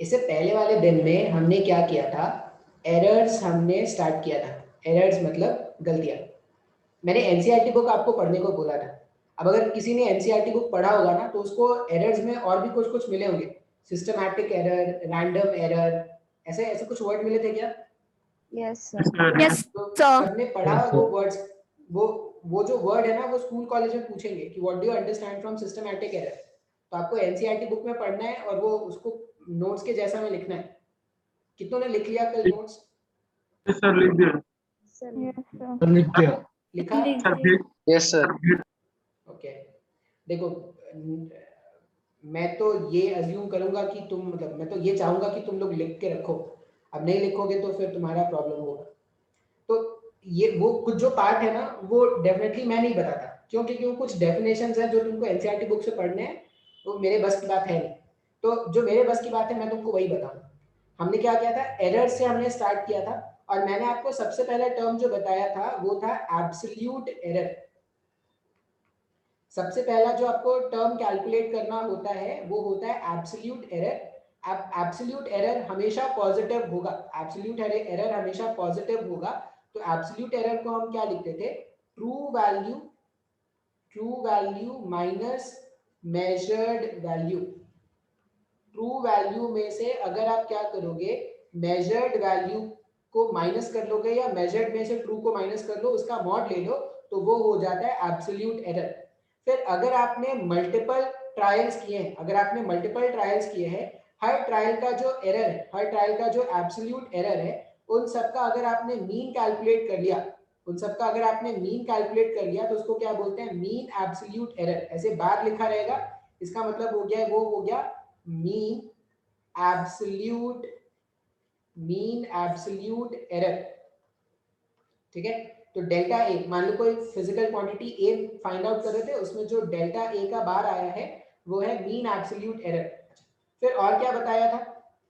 इससे पहले वाले दिन में हमने क्या किया था, एरर्स हमने स्टार्ट किया था। एरर्स मतलब गलतियां। मैंने एनसीईआरटी बुक आपको पढ़ने को बोला था। अब अगर किसी ने एनसीईआरटी बुक पढ़ा होगा ना तो उसको एरर्स में और भी कुछ कुछ मिले होंगे, सिस्टमैटिक एरर, रैंडम एरर, ऐसे ऐसे कुछ वर्ड मिले थे क्या? Yes sir. यस तो सर। सबने पढ़ा वो वर्ड्स, वो जो वर्ड है ना वो स्कूल कॉलेज में पूछेंगे कि what do you understand from systematic error, तो आपको एनसीईआरटी बुक में पढ़ना है और वो उसको नोट्स के जैसा में लिखना है। कितनों ने लिख लिया कल नोट्स? सर लिख दिया। सर लिख दिया। लिखा? Yes sir. ओके। देखो मैं तो ये अज्यूम करूंगा कि तुम, मतलब मैं तो ये चाहूंगा कि तुम लोग लिख के रखो। अब नहीं लिखोगे तो फिर तुम्हारा प्रॉब्लम होगा। तो ये वो कुछ जो पार्ट है ना वो डेफिनेटली मैं नहीं बताता, क्योंकि कुछ डेफिनेशंस हैं जो तुमको एनसीईआरटी बुक से पढ़ने हैं, तो मेरे बस की बात है नहीं। तो जो मेरे बस की बात है मैं तुमको वही बताऊंगा। हमने क्या किया था, एरर से हमने स्टार्ट किया था, और मैंने आपको सबसे पहला टर्म जो बताया था वो था एब्सोल्यूट एरर। सबसे पहला जो आपको टर्म कैलकुलेट करना होता है वो होता है एब्सोल्यूट एरर। एब्सोल्यूट एरर हमेशा पॉजिटिव होगा, एब्सोल्यूट एरर हमेशा पॉजिटिव होगा। तो एब्सोल्यूट एरर को हम क्या लिखते थे, true value minus measured value. True value में से अगर आप क्या करोगे, मेजर्ड वैल्यू को माइनस कर लोगे, या मेजर्ड में से ट्रू को माइनस कर लो, उसका मॉड ले लो, तो वो हो जाता है एब्सोल्यूट एरर। फिर अगर आपने मल्टीपल ट्रायल्स किए हैं, अगर आपने मल्टीपल ट्रायल्स किए हैं, हर ट्रायल का जो एरर है, हर ट्रायल का जो एब्सोल्यूट एरर है, उन सबका अगर आपने मीन कैलकुलेट कर लिया, उन सबका अगर आपने मीन कैलकुलेट कर लिया, तो उसको क्या बोलते हैं, मीन एब्सोल्यूट एरर। ऐसे बार लिखा रहेगा, इसका मतलब हो गया, वो हो गया मीन एब्सोल्यूट एरर। ठीक है। तो डेल्टा ए, मान लो कोई फिजिकल क्वांटिटी ए फाइंड आउट कर रहे थे, उसमें जो डेल्टा ए का बार आया है वो है मीन एब्सोल्यूट एरर। फिर और क्या बताया था,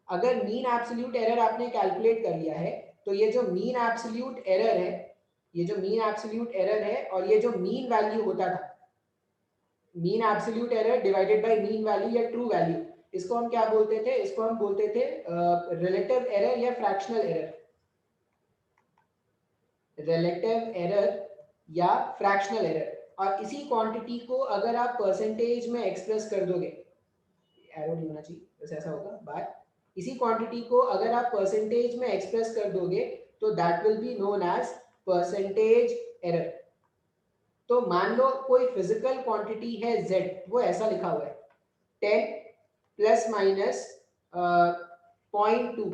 अगर मीन एब्सोल्यूट एरर आपने कैलकुलेट कर लिया है, तो ये जो मीन एब्सोल्यूट एरर है, ये जो मीन एब्सोल्यूट एरर है, और ये जो मीन वैल्यू होता था, mean absolute error divided by mean value या ट्रू वैल्यू, इसको हम क्या बोलते थे, इसको हम बोलते थे रिलेटिव एरर या फ्रैक्शनल एरर। रिलेटिव एरर या फ्रैक्शनल एरर। और इसी क्वांटिटी को अगर आप परसेंटेज में एक्सप्रेस कर दोगे, एरो नहीं होना चाहिए, बस ऐसा होगा बार, इसी क्वांटिटी को अगर आप परसेंटेज में एक्सप्रेस कर दोगे तो that will be known as percentage error. तो मान लो कोई फिजिकल क्वांटिटी है z, वो ऐसा लिखा हुआ है 10 प्लस माइनस 0.2,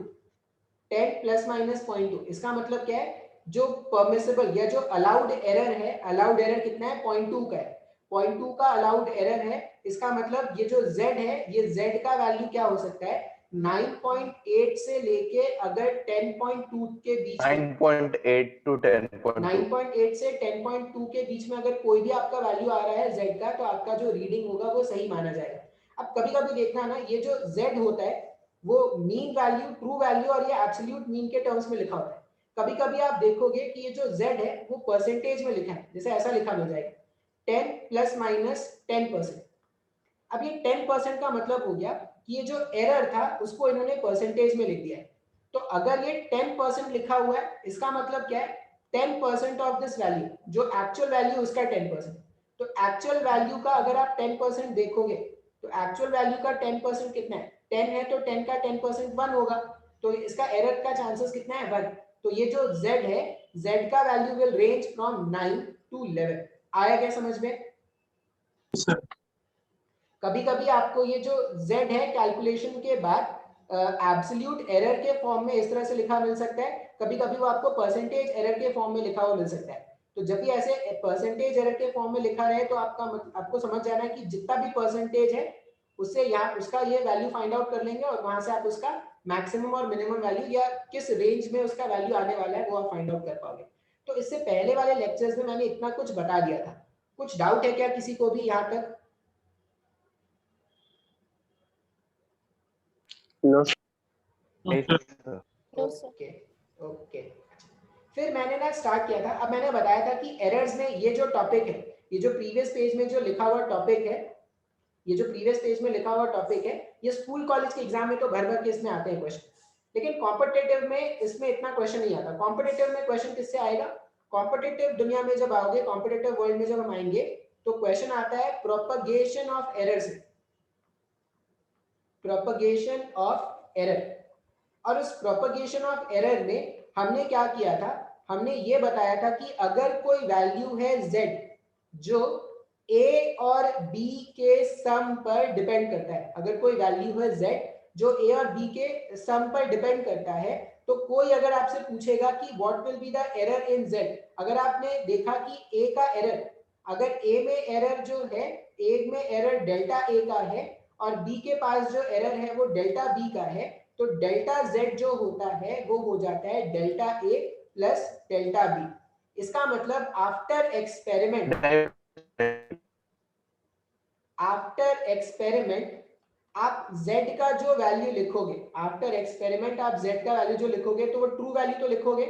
10 प्लस माइनस 0.2। इसका मतलब क्या है, जो परमिसिबल या जो अलाउड एरर है, अलाउड एरर कितना है, 0.2 का है, 0.2 का अलाउड एरर है। इसका मतलब ये जो z है, ये z का वैल्यू क्या हो सकता है, 9.8 से लेके अगर 10.2 के बीच में, 9.8 to 10.2, 9.8 से 10.2 के बीच में अगर कोई भी आपका वैल्यू आ रहा है z का, तो आपका जो रीडिंग होगा वो सही माना जाएगा। अब कभी कभी देखना ना, ये जो z होता है वो मीन वैल्यू, ट्रू वैल्यू और ये एब्सोल्यूट मीन के टर्म्स में लिखा होता है। कभी कभी आप देखोगे कि ये जो z है वो परसेंटेज में लिखा है, जैसे ऐसा लिखा मिल जाएगा 10 प्लस माइनस 10%। अब ये 10% का मतलब हो गया कि ये जो एरर था उसको इन्होंने परसेंटेज में लिख दिया है। तो अगर ये 10% लिखा हुआ है, इसका मतलब क्या है, 10% ऑफ दिस वैल्यू, जो एक्चुअल वैल्यू उसका 10%। तो एक्चुअल वैल्यू का अगर आप 10% देखोगे, तो एक्चुअल वैल्यू का 10% कितना है, 10 है, तो 10 का 10% 1 होगा, तो इसका एरर का चांसेस कितना है, 1। तो ये जो z है, z का value will range from 9 to 11। आया क्या समझ में? कभी कभी आपको ये जो z है कैलकुलेशन के बाद एब्सोल्यूट एरर के फॉर्म में इस तरह से लिखा मिल सकता है, कभी कभी वो आपको परसेंटेज एरर के फॉर्म में लिखा हुआ मिल सकता है। तो जब भी ऐसे परसेंटेज एरर के फॉर्म में लिखा रहे तो आपको समझ जाना है कि जितना भी परसेंटेज है उससे यहाँ उसका ये वैल्यू फाइंड आउट कर लेंगे, और वहां से आप उसका मैक्सिमम और मिनिमम वैल्यू या किस रेंज में उसका वैल्यू आने वाला है वो आप फाइंड आउट कर पाओगे। तो इससे पहले वाले लेक्चर्स में मैंने इतना कुछ बता दिया था। कुछ डाउट है क्या किसी को भी यहाँ तक? No okay okay. फिर मैंने ना स्टार्ट किया था, अब मैंने बताया था कि एरर्स में ये जो टॉपिक है, ये जो प्रीवियस पेज में जो लिखा हुआ टॉपिक है, ये जो प्रीवियस पेज में लिखा हुआ टॉपिक है, ये स्कूल कॉलेज के एग्जाम में तो भर भर के इसमें आते हैं क्वेश्चन, लेकिन कॉम्पिटिटिव में इसमें इतना क्वेश्चन नहीं आता। कॉम्पिटिटिव में क्वेश्चन किससे आएगा? कॉम्पिटिटिव दुनिया में जब आओगे, कॉम्पिटिटिव वर्ल्ड में जब हम आएंगे, तो क्वेश्चन आता है प्रोपगेशन ऑफ एरर से, प्रोपगेशन ऑफ एरर। और उस प्रोपगेशन ऑफ एरर में हमने क्या किया था? हमने ये बताया था कि अगर कोई वैल्यू है z जो a और b के सम पर डिपेंड करता है, अगर कोई वैल्यू है z जो a और b के सम पर डिपेंड करता है, तो कोई अगर आपसे पूछेगा कि what will be the error in z, अगर आपने देखा कि a का एरर, अगर a में एरर जो है, a में एरर डेल्टा a का है और b के पास जो एरर है वो डेल्टा b का है, तो डेल्टा z जो होता है वो हो जाता है delta a plus delta b। इसका मतलब आफ्टर एक्सपेरिमेंट आप z का जो वैल्यू लिखोगे, आफ्टर एक्सपेरिमेंट आप z का वैल्यू जो लिखोगे, तो वो ट्रू वैल्यू तो लिखोगे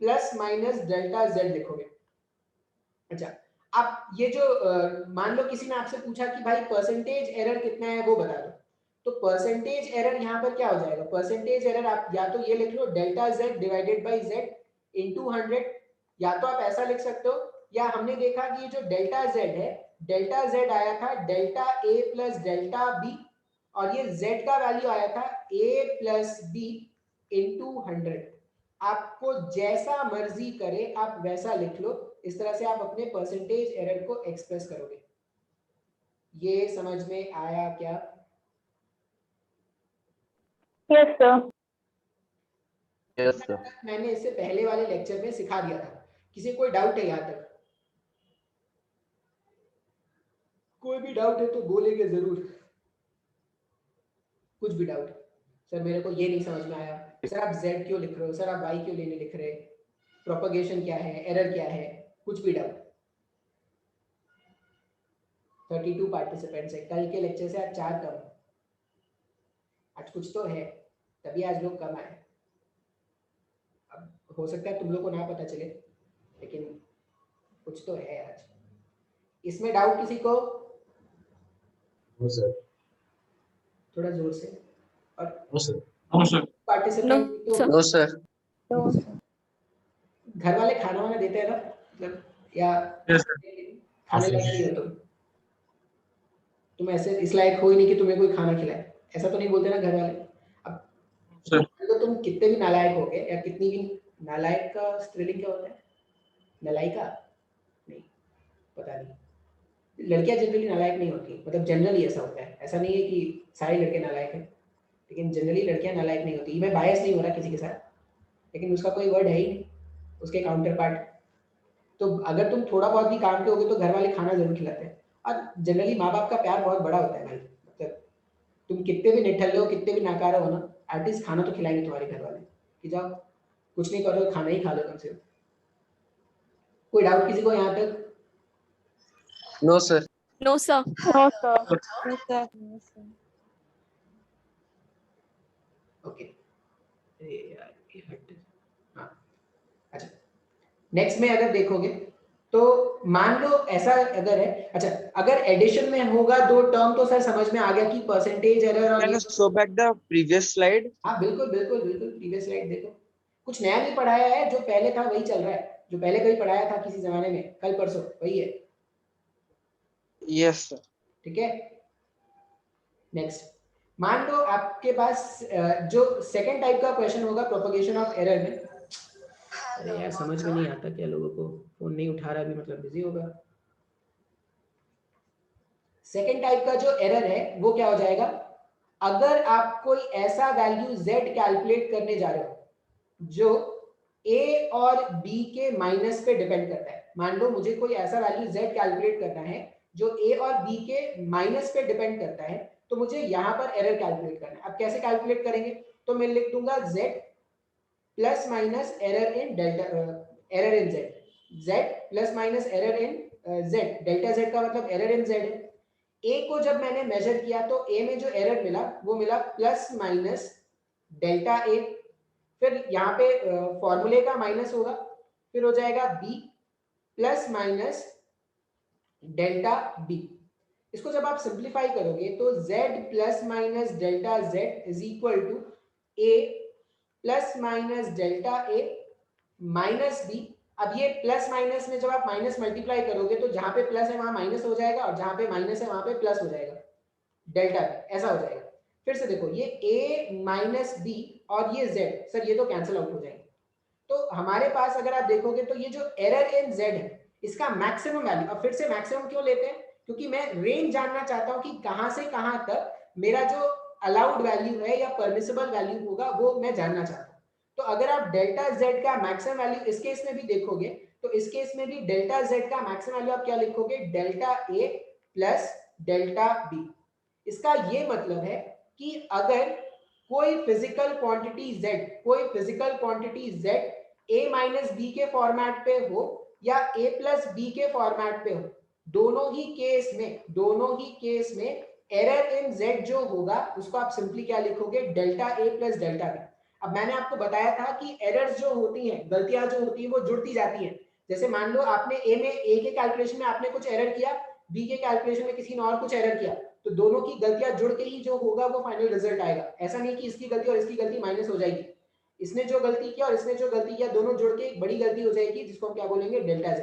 प्लस माइनस डेल्टा z लिखोगे। अच्छा, आप ये जो मान लो किसी ने आपसे पूछा कि भाई परसेंटेज एरर कितना है वो बता दो, तो परसेंटेज एरर यहाँ पर क्या हो जाएगा? परसेंटेज एरर आप या तो ये लिख लो delta z divided by z into 100, या तो आप ऐसा लिख सकते हो, या हमने देखा कि ये जो डेल्टा z है, डेल्टा z आया था delta a plus delta b, और ये z का वैल्यू आया था a प्लस b इनटू 100। आपको जैसा मर्जी करे आप वैसा लिख लो, इस तरह से आप अपने परसेंटेज एरर को एक्सप्रेस करोगे। ये समझ में आया क्या? Yes sir. Yes sir. मैंने इससे पहले वाले लेक्चर में सिखा दिया था। किसी कोई डाउट है यहाँ तक? कोई भी डाउट है तो बोलेंगे जरूर। कुछ भी डाउट? सर मेरे को ये नहीं समझ में आया, सर आप z क्यों लिख रहे हो, सर आप y क्यों लेने लिख रहे, प्रोपगेशन क्या है, एरर क्या है, कुछ भी डाउट? 32 पार्टिसिपेंट्स है, कल के लेक्चर से आज 4 कम, आज कुछ तो है, तभी आज लोग कम आए। अब हो सकता है तुम लोग को ना पता चले, लेकिन कुछ तो है आज। इसमें डाउट किसी को? No sir. थोड़ा जोर से। और no sir. No sir. Participant तो नो सर। घर वाले खाना वाना देते हैं ना, मतलब या यस सर। खाने लायक नहीं हो तुम ऐसे इस लायक हो ही नहीं कि तुम्हें कोई खाना खिलाए, ऐसा तो नहीं बोलते ना घर वाले। अब सर तो तुम कितने भी नालायक हो गए, या कितनी भी, नालायक का स्त्रीलिंग क्या होता है? नलायिका? नहीं, पता नहीं। लड़कियां जनरली नालायक नहीं होती, मतलब जनरली ऐसा होता है, ऐसा नहीं है कि सारे लड़के नालायक हैं, लेकिन जनरली लड़कियां नालायक नहीं होती। मैं बायस नहीं हो रहा किसी के साथ, लेकिन उसका कोई वर्ड है ही नहीं, उसके काउंटर पार्ट। तो अगर तुम थोड़ा बहुत भी काम के होगे तो घर वाले खाना जरूर खिलाते हैं, और जनरली माँ बाप का प्यार बहुत बड़ा होता है भाई, मतलब तुम कितने भी निठल्ले हो, कितने भी नाकारा हो ना, एटलीस्ट खाना तो खिलाएंगे तुम्हारे घर वाले, कि जाओ कुछ नहीं करो, खाना ही खा लो कम से कम। कोई डाउट किसी को यहाँ तक? No sir. No sir. No sir. Okay, हाँ, अच्छा। नेक्स्ट में अगर देखोगे तो मान लो ऐसा अगर है, अच्छा अगर एडिशन में होगा दो टर्म, तो सर समझ में आ गया कि परसेंटेज एरर और Can you show back the previous slide? हाँ बिल्कुल बिल्कुल बिल्कुल, प्रीवियस स्लाइड देखो, कुछ नया नहीं पढ़ाया है, जो पहले था वही चल रहा है, जो पहले कभी पढ़ाया था किसी जमाने में, कल परसों, वही है। Yes sir. ठीक है, नेक्स्ट मान लो आपके पास जो सेकंड टाइप का क्वेश्चन होगा प्रोपगेशन ऑफ एरर में, अरे यार समझ में नहीं आता क्या लोगों को, फोन नहीं उठा रहा भी मतलब बिजी होगा। सेकंड टाइप का जो एरर है वो क्या हो जाएगा? अगर आप कोई ऐसा वैल्यू z कैलकुलेट करने जा रहे हो जो a और b के माइनस पे डिपेंड करता है, मान लो मुझे कोई ऐसा वैल्यू z कैलकुलेट करना है जो a और b के माइनस पे डिपेंड करता है, तो मुझे यहाँ पर एरर कैलकुलेट करना है। अब कैसे कैलकुलेट करेंगे? तो मैं लिख दूंगा z plus minus error in delta, error in z plus minus error in z, delta z का मतलब एरर इन z है। a को जब मैंने मेजर किया तो a में जो एरर मिला वो मिला प्लस माइनस डेल्टा a, फिर यहाँ पे फॉर्मूले का माइनस होगा, फिर हो जाएगा b plus minus delta b। इसको जब आप सिंप्लीफाई करोगे तो z plus minus delta z is equal to a plus minus delta a minus b। अब ये प्लस माइनस में जब आप माइनस मल्टीप्लाई करोगे तो जहां पे प्लस है वहां माइनस हो जाएगा और जहां पे माइनस है वहां पे प्लस हो जाएगा, डेल्टा b ऐसा हो जाएगा। फिर से देखो ये a माइनस b और ये z, सर ये तो कैंसिल आउट हो जाएंगे। तो हमारे पास अगर आप देखोगे तो ये जो एरर इन z है इसका मैक्सिमम वैल्यू, अब फिर से मैक्सिमम क्यों लेते हैं, क्योंकि मैं रेंज जानना चाहता हूं कि कहां से कहां तक मेरा जो अलाउड वैल्यू है या परमिसिबल वैल्यू होगा वो मैं जानना चाहता हूं। तो अगर आप डेल्टा z का मैक्सिमम वैल्यू इस केस में भी देखोगे तो इस केस में भी डेल्टा z का मैक्सिमम वैल्यू आप क्या लिखोगे, delta a plus delta b। इसका ये मतलब है कि अगर कोई फिजिकल क्वांटिटी z, कोई physical quantity z a minus B के फॉर्मेट पे हो या a प्लस बी के फॉर्मेट पे हो, दोनों ही केस में एरर इन z जो होगा उसको आप सिंपली क्या लिखोगे, delta a plus delta b। अब मैंने आपको बताया था कि एरर्स जो होती हैं, गलतियां जो होती हैं वो जुड़ती जाती हैं। जैसे मान लो आपने a के कैलकुलेशन में आपने कुछ एरर किया, b के कैलकुलेशन में किसी ने और कुछ एरर किया, तो दोनों की गलतियां जुड़ के ही जो होगा वो फाइनल रिजल्ट आएगा। ऐसा नहीं कि इसकी गलती और इसकी गलती माइनस हो जाएगी, इसने जो गलती किया और इसने जो गलती किया दोनों जुड़ के एक बड़ी गलती हो जाएगी जिसको हम क्या बोलेंगे, डेल्टा z।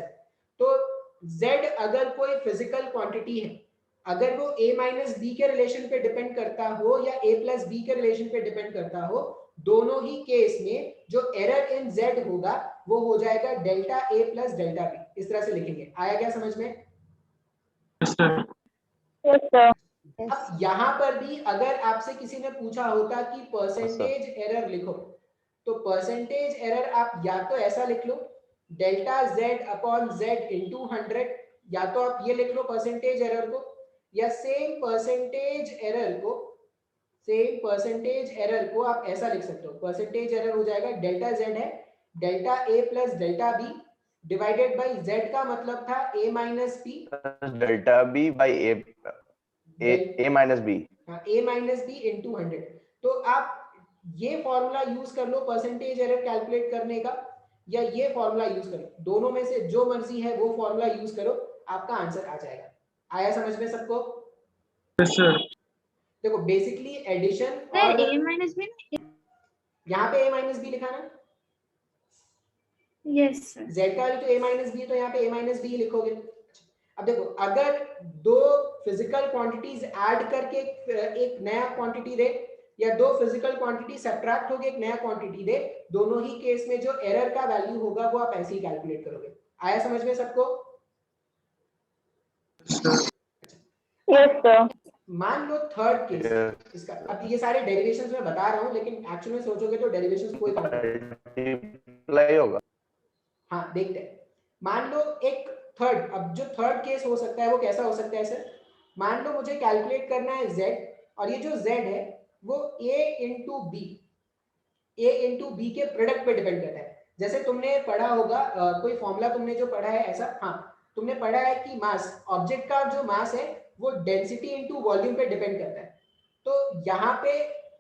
तो z अगर कोई फिजिकल क्वांटिटी है, अगर वो a माइनस बी के रिलेशन पे डिपेंड करता हो या a प्लस बी के रिलेशन पे डिपेंड करता हो, दोनों ही केस में जो एरर इन z होगा वो हो जाएगा delta a plus delta b। इस तरह से लिखेंगे। आया क्या समझ में? Yes, sir. Yes, sir. अब यहाँ पर भी अगर आपसे किसी ने पूछा होता कि परसेंटेज एरर लिखो, तो परसेंटेज एरर आप या तो ऐसा लिख लो, delta z upon z into 100, या तो आप ये लिख लो परसेंटेज एरर को, या सेम परसेंटेज एरर को आप ऐसा लिख सकते हो। परसेंटेज एरर हो जाएगा डेल्टा z है delta a plus delta b divided by z का मतलब था a minus b delta B by A minus B, a minus b into 100। तो आप ये फॉर्मूला यूज कर लो परसेंटेज एरर कैलकुलेट करने का, या ये फॉर्मूला यूज करो, दोनों में से जो मर्जी है वो फॉर्मूला यूज करो, आपका आंसर आ जाएगा। आया समझ में सबको? Yes, sir. देखो बेसिकली एडिशन सर और a माइनस बी, यहाँ पे a माइनस बी लिखा ना, यस सर। z का वैल्यू तो a माइनस बी, तो यहाँ पे a माइनस बी लिखोगे। अब देखो अगर दो फिजिकल क्वांटिटीज ऐड करके एक नया क्वांटिटी दे, या दो फिजिकल क्वांटिटी सब्ट्रैक्ट होके एक नया क्वांटिटी दे, दोनों ही केस में जो एरर का वैल्यू होगा वो आप ऐसे ही कैलकुलेट करोगे। आया समझ में सबको? Yes, sir. मान लो थर्ड केस इसका, अब ये सारे डेरिवेशंस मैं बता रहा हूं लेकिन एक्चुअली में सोचोगे तो डेरिवेशंस कोई काम नहीं। मल्टीप्लाई होगा। हाँ देखते हैं। मान लो एक थर्ड, अब जो थर्ड केस हो सकता है वो कैसा हो सकता है सर, मान लो मुझे कैलकुलेट करना है z, और ये जो z है वो a इंटू बी के प्रोडक्ट पे डिपेंड करता है। जैसे तुमने पढ़ा होगा कोई फॉर्मूला तुमने जो पढ़ा है ऐसा, हाँ तुमने पढ़ा है कि मास, ऑब्जेक्ट का जो मास है वो डेंसिटी इंटू वॉल्यूम पे डिपेंड करता है। तो यहाँ पे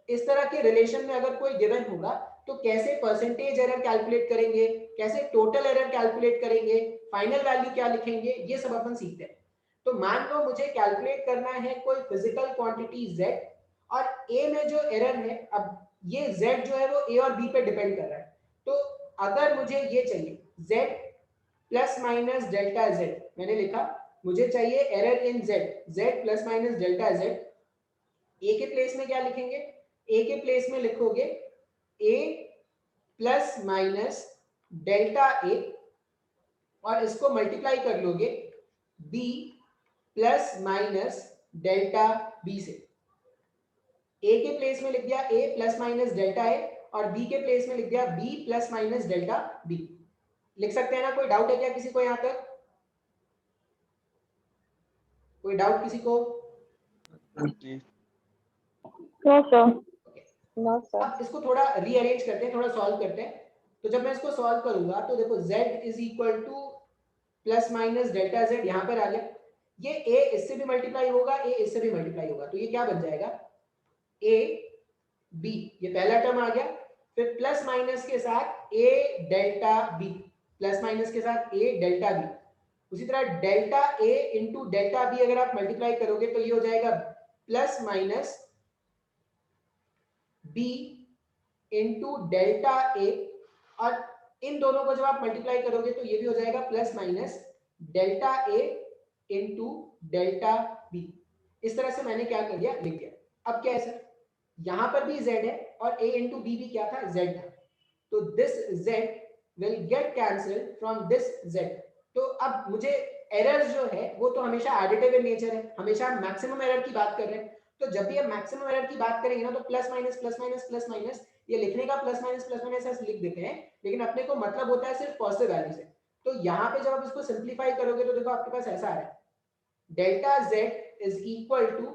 इस तरह के रिलेशन में अगर कोई गिवन होगा तो कैसे परसेंटेज एरर कैलकुलेट करेंगे, कैसे टोटल एरर कैलकुलेट करेंगे, फाइनल वैल्यू क्या लिखेंगे, ये सब अपन सीखते हैं। तो मान लो मुझे कैलकुलेट करना है कोई फिजिकल क्वांटिटी z, और a में जो एरर है, अब ये z जो है वो a और b पे डिपेंड कर रहा है। तो अगर मुझे ये चाहिए z plus minus delta z, मैंने लिखा मुझे चाहिए error in z plus minus delta z, a के प्लेस में क्या लिखेंगे, a के प्लेस में लिखोगे a plus minus delta a, और इसको मल्टीप्लाई कर लोगे b plus minus delta b से। a के प्लेस में लिख दिया a plus minus delta a, और b के प्लेस में लिख दिया b plus minus delta b। लिख सकते हैं ना? कोई डाउट है क्या किसी को यहाँ तक? कोई डाउट किसी को? No, sir. No, sir. अब इसको थोड़ा रीअरेंज करते हैं, थोड़ा सॉल्व करते हैं। तो जब मैं इसको सॉल्व करूंगा तो देखो z is equal two plus minus delta z यहाँ पर आ गया, ये a इससे भी मल्टीप्लाई होगा, a इससे भी मल्टीप्लाई होगा, तो ये क्या बन जाएगा, a b, ये पहला टर्म आ गया, फिर प्लस माइनस के साथ a delta b, plus minus के साथ a डेल्टा b, उसी तरह delta A into delta B अगर आप मल्टीप्लाई करोगे तो ये हो जाएगा plus minus B into delta A, और इन दोनों को जब आप मल्टीप्लाई करोगे तो ये भी हो जाएगा plus minus delta A into delta B. इस तरह से मैंने क्या कर दिया, लिख दिया। अब क्या है सर, यहां पर भी z है और a इंटू बी भी क्या था, z था, तो this z will get cancelled from this z। तो अब मुझे एरर्स जो है वो तो हमेशा एडिटिव इन नेचर है, हमेशा हम मैक्सिमम एरर की बात कर रहे हैं, तो जब भी हम मैक्सिमम एरर की बात करेंगे ना तो plus minus plus minus plus minus, ये लिखने का प्लस माइनस ऐसे लिख देते हैं, लेकिन अपने को मतलब होता है सिर्फ पॉजिटिव वैल्यू से। तो यहाँ पे जब आप इसको सिंप्लीफाई करोगे तो देखो आपके पास ऐसा आ रहा है, delta z is equal to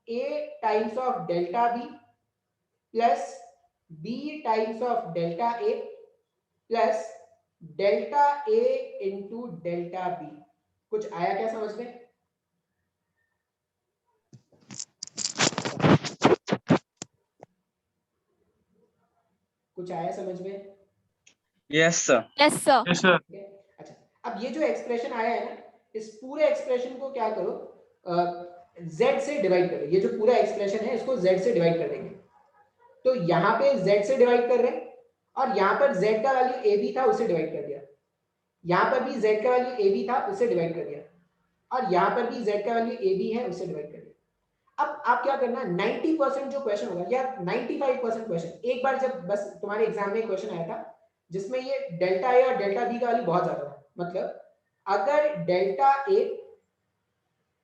a times of delta b plus b times of delta a plus delta a into delta b। कुछ आया क्या समझ में? कुछ आया समझ में? Yes, sir. Yes, sir. Yes, sir. अच्छा, अब ये जो एक्सप्रेशन आया है ना, इस पूरे एक्सप्रेशन को क्या करो, z से डिवाइड करो। ये जो पूरा एक्सप्रेशन है इसको z से डिवाइड कर देंगे। तो यहाँ पे z से डिवाइड कर रहे हैं और यहाँ पर z का वैल्यू a b था, उसे डिवाइड कर दिया। यहाँ पर भी z का वैल्यू a b था, उसे डिवाइड कर दिया, और यहाँ पर भी z का वैल्यू a b है, उसे डिवाइड कर दिया। अब आप क्या करना, 90% जो क्वेश्चन होगा या 95% क्वेश्चन, एक बार जब बस तुम्हारे एग्जाम में क्वेश्चन आया था जिसमें ये डेल्टा ए और डेल्टा बी का वैल्यू बहुत ज्यादा था, मतलब अगर delta A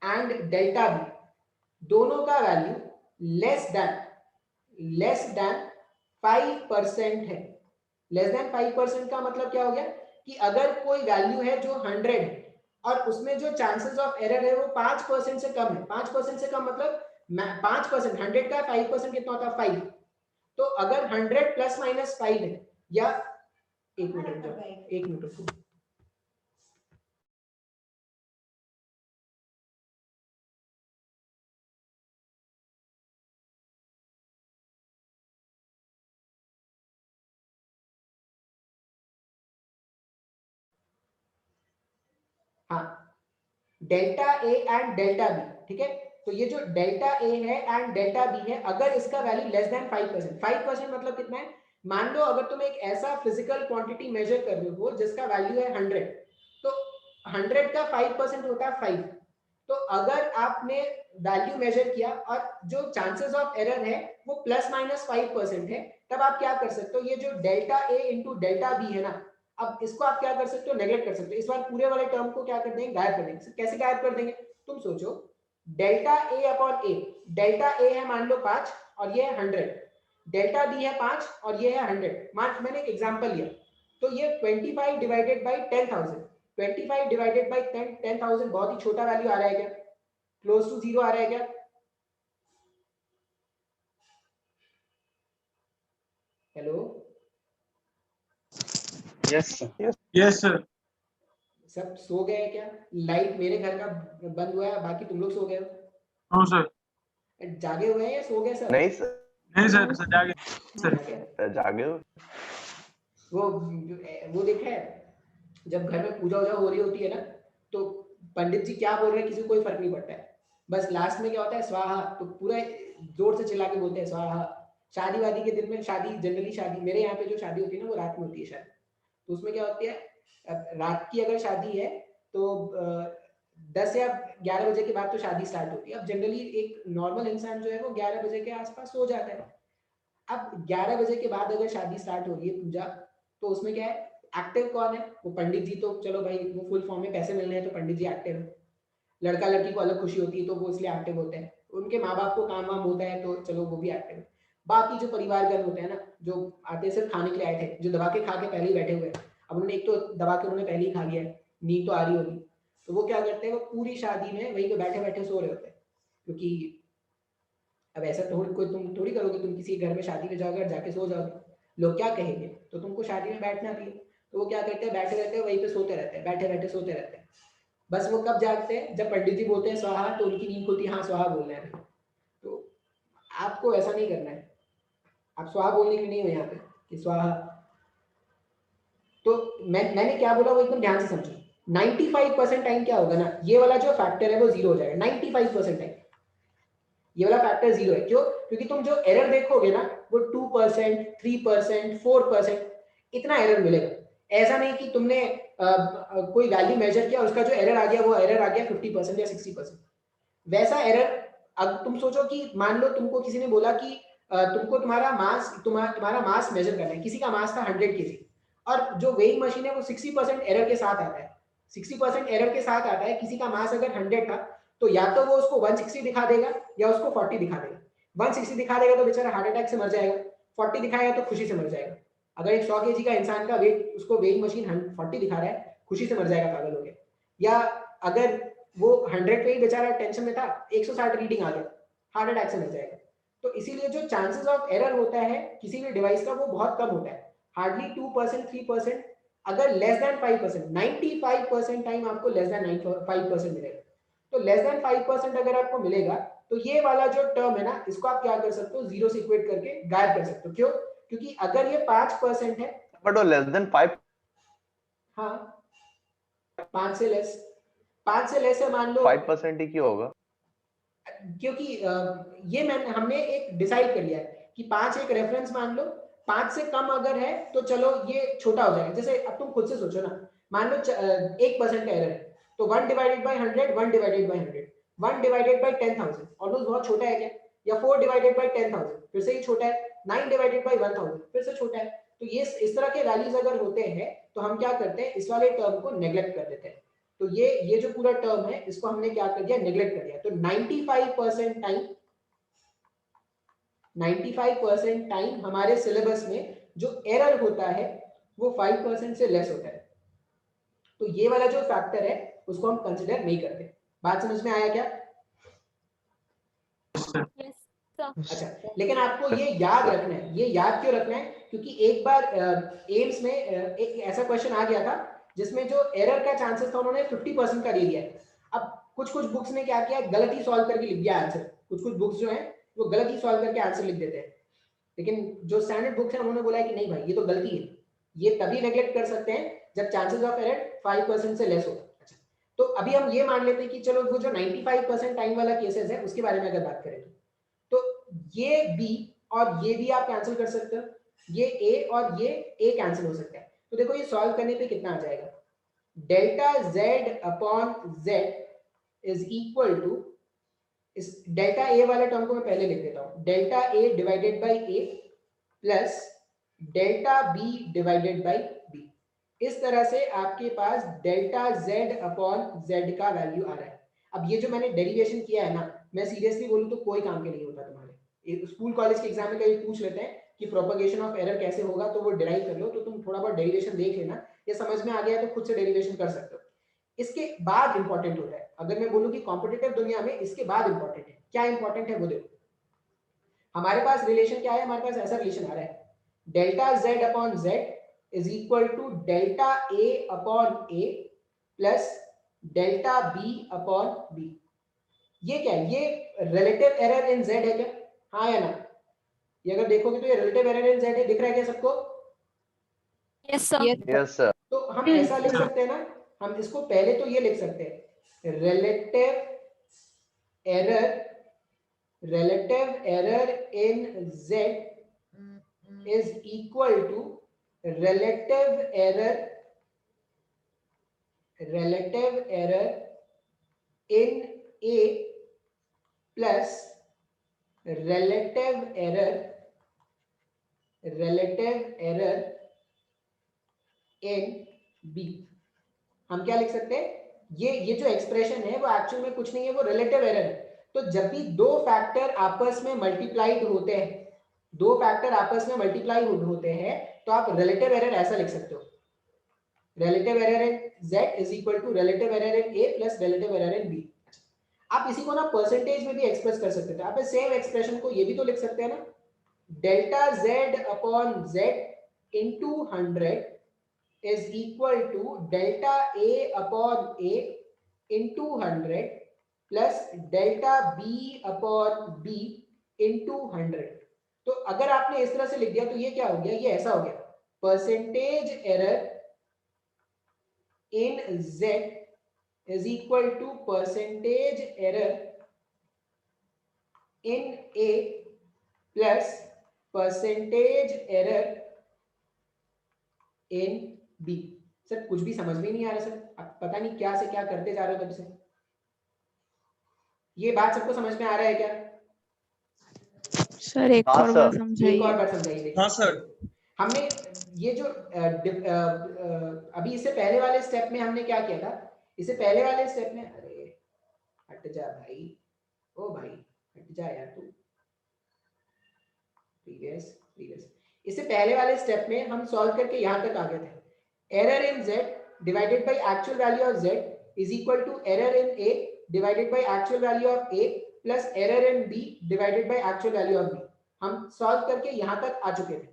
and delta B दोनों का वैल्यू लेस देन 5% है। लेस देन 5% का मतलब क्या हो गया कि अगर कोई वैल्यू है जो 100 है और उसमें जो चांसेस ऑफ एरर है वो 5% से कम है, 5% से कम मतलब 5%, 100 का 5% कितना होता है, 5। तो अगर 100 प्लस माइनस 5 है, या एक मिनट रुको, हाँ, delta A and delta B, ठीक है। तो ये जो डेल्टा ए है एंड डेल्टा बी है, अगर इसका वैल्यू लेस देन 5%, 5% मतलब कितना है, मान लो अगर तुम एक ऐसा फिजिकल क्वांटिटी मेजर कर रहे हो जिसका वैल्यू है 100, तो 100 का 5% होता है 5। तो अगर आपने वैल्यू मेजर किया और जो चांसेस ऑफ एरर है वो प्लस माइनस 5% है, तब आप क्या कर सकते हो, ये जो delta A into delta B है ना, अब इसको आप क्या कर सकते हो, नेगलेक्ट कर सकते हो। इस बार पूरे वाले टर्म को क्या कर देंगे, गायब कर देंगे। कैसे गायब कर देंगे, तुम सोचो, delta A upon A, delta A है मान लो 5 और ये है 100, डेल्टा बी है 5 और ये है 100। मान मैंने एक एग्जांपल लिया, तो ये 25 डिवाइडेड बाय 10,000, 25 डिवाइडेड बाय 10,000 बहुत ही छोटा वैल्यू आ रहा है क्या, क्लोज टू 0 आ रहा है क्या? Hello, Yes, sir. Yes, sir. सब सो गए क्या? लाइट मेरे घर का बंद हुआ है, बाकी तुम लोग सो गए हो? No, sir. जागे हुए हैं या सो गए सब? नहीं सर, नहीं सर, सर जागे सर। जागे हो। वो देखा है, जब घर में पूजा वूजा हो रही होती है ना, तो पंडित जी क्या बोल रहे हैं किसी को कोई फर्क नहीं पड़ता है, बस लास्ट में क्या होता है, स्वाहा, तो पूरा जोर से चिल्ला के बोलते हैं स्वाहा। शादी वादी के दिन में, शादी जनरली, शादी मेरे यहाँ पे जो शादी होती है ना वो रात में होती है शादी, तो उसमें क्या होती है, रात की अगर शादी है तो 10 या 11 बजे के बाद तो शादी स्टार्ट होती है। अब जनरली एक नॉर्मल इंसान जो है वो 11 बजे के आसपास सो जाता है। अब 11 बजे के बाद अगर शादी स्टार्ट हो रही है पूजा, तो उसमें क्या है, एक्टिव कौन है, वो पंडित जी। तो चलो भाई वो फुल फॉर्म में पैसे मिल रहे हैं तो पंडित जी एक्टिव है, लड़का लड़की को अलग खुशी होती है तो वो इसलिए एक्टिव होते हैं, उनके माँ बाप को काम वाम होता है तो चलो वो भी एक्टिव है। बाकी जो परिवारजन होते हैं ना, जो आते सिर्फ खाने के लिए आए थे, जो दबा के खा के पहले ही बैठे हुए हैं, अब उन्होंने एक तो दबा के उन्होंने पहले ही खा लिया है, नींद तो आ रही होगी, तो वो क्या करते हैं, वो पूरी शादी में वहीं पे बैठे बैठे सो रहे होते हैं। क्योंकि अब ऐसा थोड़ी कोई तुम थोड़ी करोगे, तुम किसी घर में शादी में जाओगे और जाके सो जाओगे, लोग क्या कहेंगे, तो तुमको शादी में बैठना भी है। तो वो क्या करते हैं, बैठे रहते हैं वहीं पे, सोते रहते हैं, बैठे बैठे सोते रहते हैं। बस वो कब जागते हैं, जब पंडित जी बोलते हैं स्वाहा, तो उनकी नींद खुलती है, हाँ स्वाहा बोलना है। तो आपको ऐसा नहीं करना है, आप स्वाहा बोलने के लिए नहीं हो यहाँ पे कि स्वाहा। तो मैंने क्या बोला वो एकदम ध्यान से समझो। 95% टाइम क्या होगा ना, ये वाला जो फैक्टर है वो जीरो हो जाएगा 95% टाइम। ये वाला फैक्टर जीरो है, क्यों? क्योंकि तुम जो एरर देखोगे ना वो 2%, 3%, 4% इतना एरर मिलेगा। ऐसा नहीं कि तुमने कोई वैल्यू मेजर किया, उसका जो एरर आ गया वो एरर आ गया 50% या 60%। वैसा एरर, अब तुम सोचो कि मान लो तुमको किसी ने बोला कि तुमको तुम्हारा मास मेजर करना है, किसी का मास था 100 kg और जो वेइंग मशीन है वो 60% एरर के साथ आता है, 60% एरर के साथ आता है। किसी का मास अगर 100 था तो या तो वो उसको 160 दिखा देगा या उसको 40 दिखा देगा। 160 दिखा देगा तो बेचारा हार्ट अटैक से मर जाएगा, 40 दिखाएगा तो खुशी से मर जाएगा। अगर एक 100 kg का इंसान का वेट, उसको वेइंग मशीन 40 दिखा रहा है, खुशी से मर जाएगा पागल हो गया। या अगर वो 100 पे ही बेचारा टेंशन में था, 160 रीडिंग आ गया, हार्ट अटैक से मर जाएगा। तो इसीलिए जो चांसेस ऑफ एरर होता है किसी भी डिवाइस का वो बहुत कम होता है, हार्डली 2%, 3%। अगर लेस देन 5%, 95% टाइम आपको लेस देन 5% मिलेगा। तो लेस देन 5% अगर आपको मिलेगा तो ये वाला जो टर्म है ना, इसको आप क्या कर सकते हो, जीरो से इक्वेट करके गायब कर सकते हो। क्यों? क्योंकि अगर ये 5% है, बट वो लेस देन 5, हाँ 5 से लेस है मान लो, 5% ही क्यों होगा? क्योंकि ये हमने एक डिसाइड कर लिया है कि 5 एक रेफरेंस मान लो, 5 से कम अगर है तो चलो ये छोटा हो जाएगा। जैसे अब तुम खुद से सोचो ना, मान लो 1% का एरर है तो 1 divided by 100, 1 divided by 100, 1 divided by 10,000 almost बहुत छोटा है क्या? या 4 डिवाइडेड बाय 10,000 फिर से ही छोटा है, 9 डिवाइडेड बाय 1000 फिर से छोटा है। तो ये इस तरह के वैल्यूज अगर होते हैं तो हम क्या करते हैं, इस वाले टर्म को नेग्लेक्ट कर देते हैं। तो ये जो पूरा टर्म है इसको हमने क्या कर दिया, नेग्लेक्ट कर दिया। तो 95% टाइम हमारे सिलेबस में जो एरर होता है वो 5% से लेस होता है। तो ये वाला जो फैक्टर है उसको हम कंसिडर नहीं करते। बात समझ में आया क्या? अच्छा, लेकिन आपको ये याद रखना है। ये याद क्यों रखना है? क्योंकि एक बार एम्स में एक ऐसा क्वेश्चन आ गया था जिसमें जो एरर का चांसेस था उन्होंने 50% का दे दिया है। अब कुछ बुक्स ने क्या किया, गलत ही सॉल्व करके लिख दिया आंसर। कुछ बुक्स जो है वो गलत ही सॉल्व करके आंसर लिख देते हैं, लेकिन जो स्टैंडर्ड बुक्स है उन्होंने बोला है कि नहीं भाई ये तो गलती है, ये तभी नेग्लेक्ट कर सकते हैं जब चांसेस ऑफ एरर 5% से लेस हो। अच्छा, तो अभी हम ये मान लेते हैं कि चलो वो जो 95% टाइम वाला केसेस है उसके बारे में अगर बात करें तो ये बी और ये भी आप कैंसिल कर सकते हो, ये ए और ये ए कैंसिल हो सकता है। तो देखो ये सॉल्व करने पे कितना आ जाएगा, delta Z upon Z is equal to, इस डेल्टा ए वाले टर्म को मैं पहले लिख देता हूं, delta A divided by A plus delta B divided by B. इस तरह से आपके पास डेल्टा जेड अपॉन जेड का वैल्यू आ रहा है। अब ये जो मैंने डेरिवेशन किया है ना, मैं सीरियसली बोलूं तो कोई काम के नहीं होता तुम्हारे। स्कूल कॉलेज के एग्जाम में कभी पूछ लेते हैं कि प्रोपगेशन ऑफ एरर कैसे होगा, तो वो डिराइव कर लो, तो तुम थोड़ा बहुत डेरिवेशन देख लेना, ये समझ में आ गया तो खुद से डेरिवेशन कर सकते हो। इसके बाद इंपॉर्टेंट होता है, अगर मैं बोलूं कि कॉम्पिटिटिव दुनिया में इसके बाद इंपॉर्टेंट है, क्या इंपॉर्टेंट है वो देखो। हमारे पास रिलेशन क्या है, हमारे पास ऐसा रिलेशन आ रहा है, delta Z upon Z is equal to delta A upon A plus delta B upon B. ये क्या है, ये रिलेटिव एरर इन जेड है क्या? हाँ या ना? ये अगर देखोगे तो ये रिलेटिव एरर इन जेड है, दिख रहा है क्या सबको? Yes sir. Yes sir. तो हम ऐसा लिख सकते हैं ना, हम इसको पहले तो ये लिख सकते हैं, relative error in z is equal to relative error in a plus relative error in b। हम क्या लिख सकते हैं, ये जो एक्सप्रेशन है वो एक्चुअल में कुछ नहीं है, वो रिलेटिव एरर है। तो जब भी दो फैक्टर आपस में मल्टीप्लाइड होते हैं, दो फैक्टर आपस में मल्टीप्लाई होते हैं, तो आप रिलेटिव एरर ऐसा लिख सकते हो, relative error in z is equal to relative error in a plus relative error in b। आप इसी को ना परसेंटेज में भी एक्सप्रेस कर सकते थे। आप सेम एक्सप्रेशन को ये भी तो लिख सकते हैं ना, delta z upon z into 100 is equal to delta a upon a into 100 plus delta b upon b into 100। तो अगर आपने इस तरह से लिख दिया तो ये क्या हो गया, ये ऐसा हो गया, percentage error in Z is equal to percentage error in A plus percentage error in B। Sir कुछ भी समझ में नहीं आ रहा सर, अब पता नहीं क्या से क्या करते जा रहे हो तब से। ये बात सबको समझ में आ रहा है क्या? सर एक हाँ, और सर। बार एक और समझाइए। बार समझाइए। देखिए, हाँ सर। हमने ये जो अभी इससे पहले वाले स्टेप में हमने क्या किया था? इससे पहले वाले स्टेप में, अरे हट जा भाई, ओ भाई हट जा यार तू। प्रीवियस इससे पहले वाले स्टेप में हम सॉल्व करके यहां तक आ गए थे। Error in z divided by actual value of z is equal to error in a divided by actual value of a plus error in b divided by actual value of b। हम solve करके यहां तक आ चुके थे।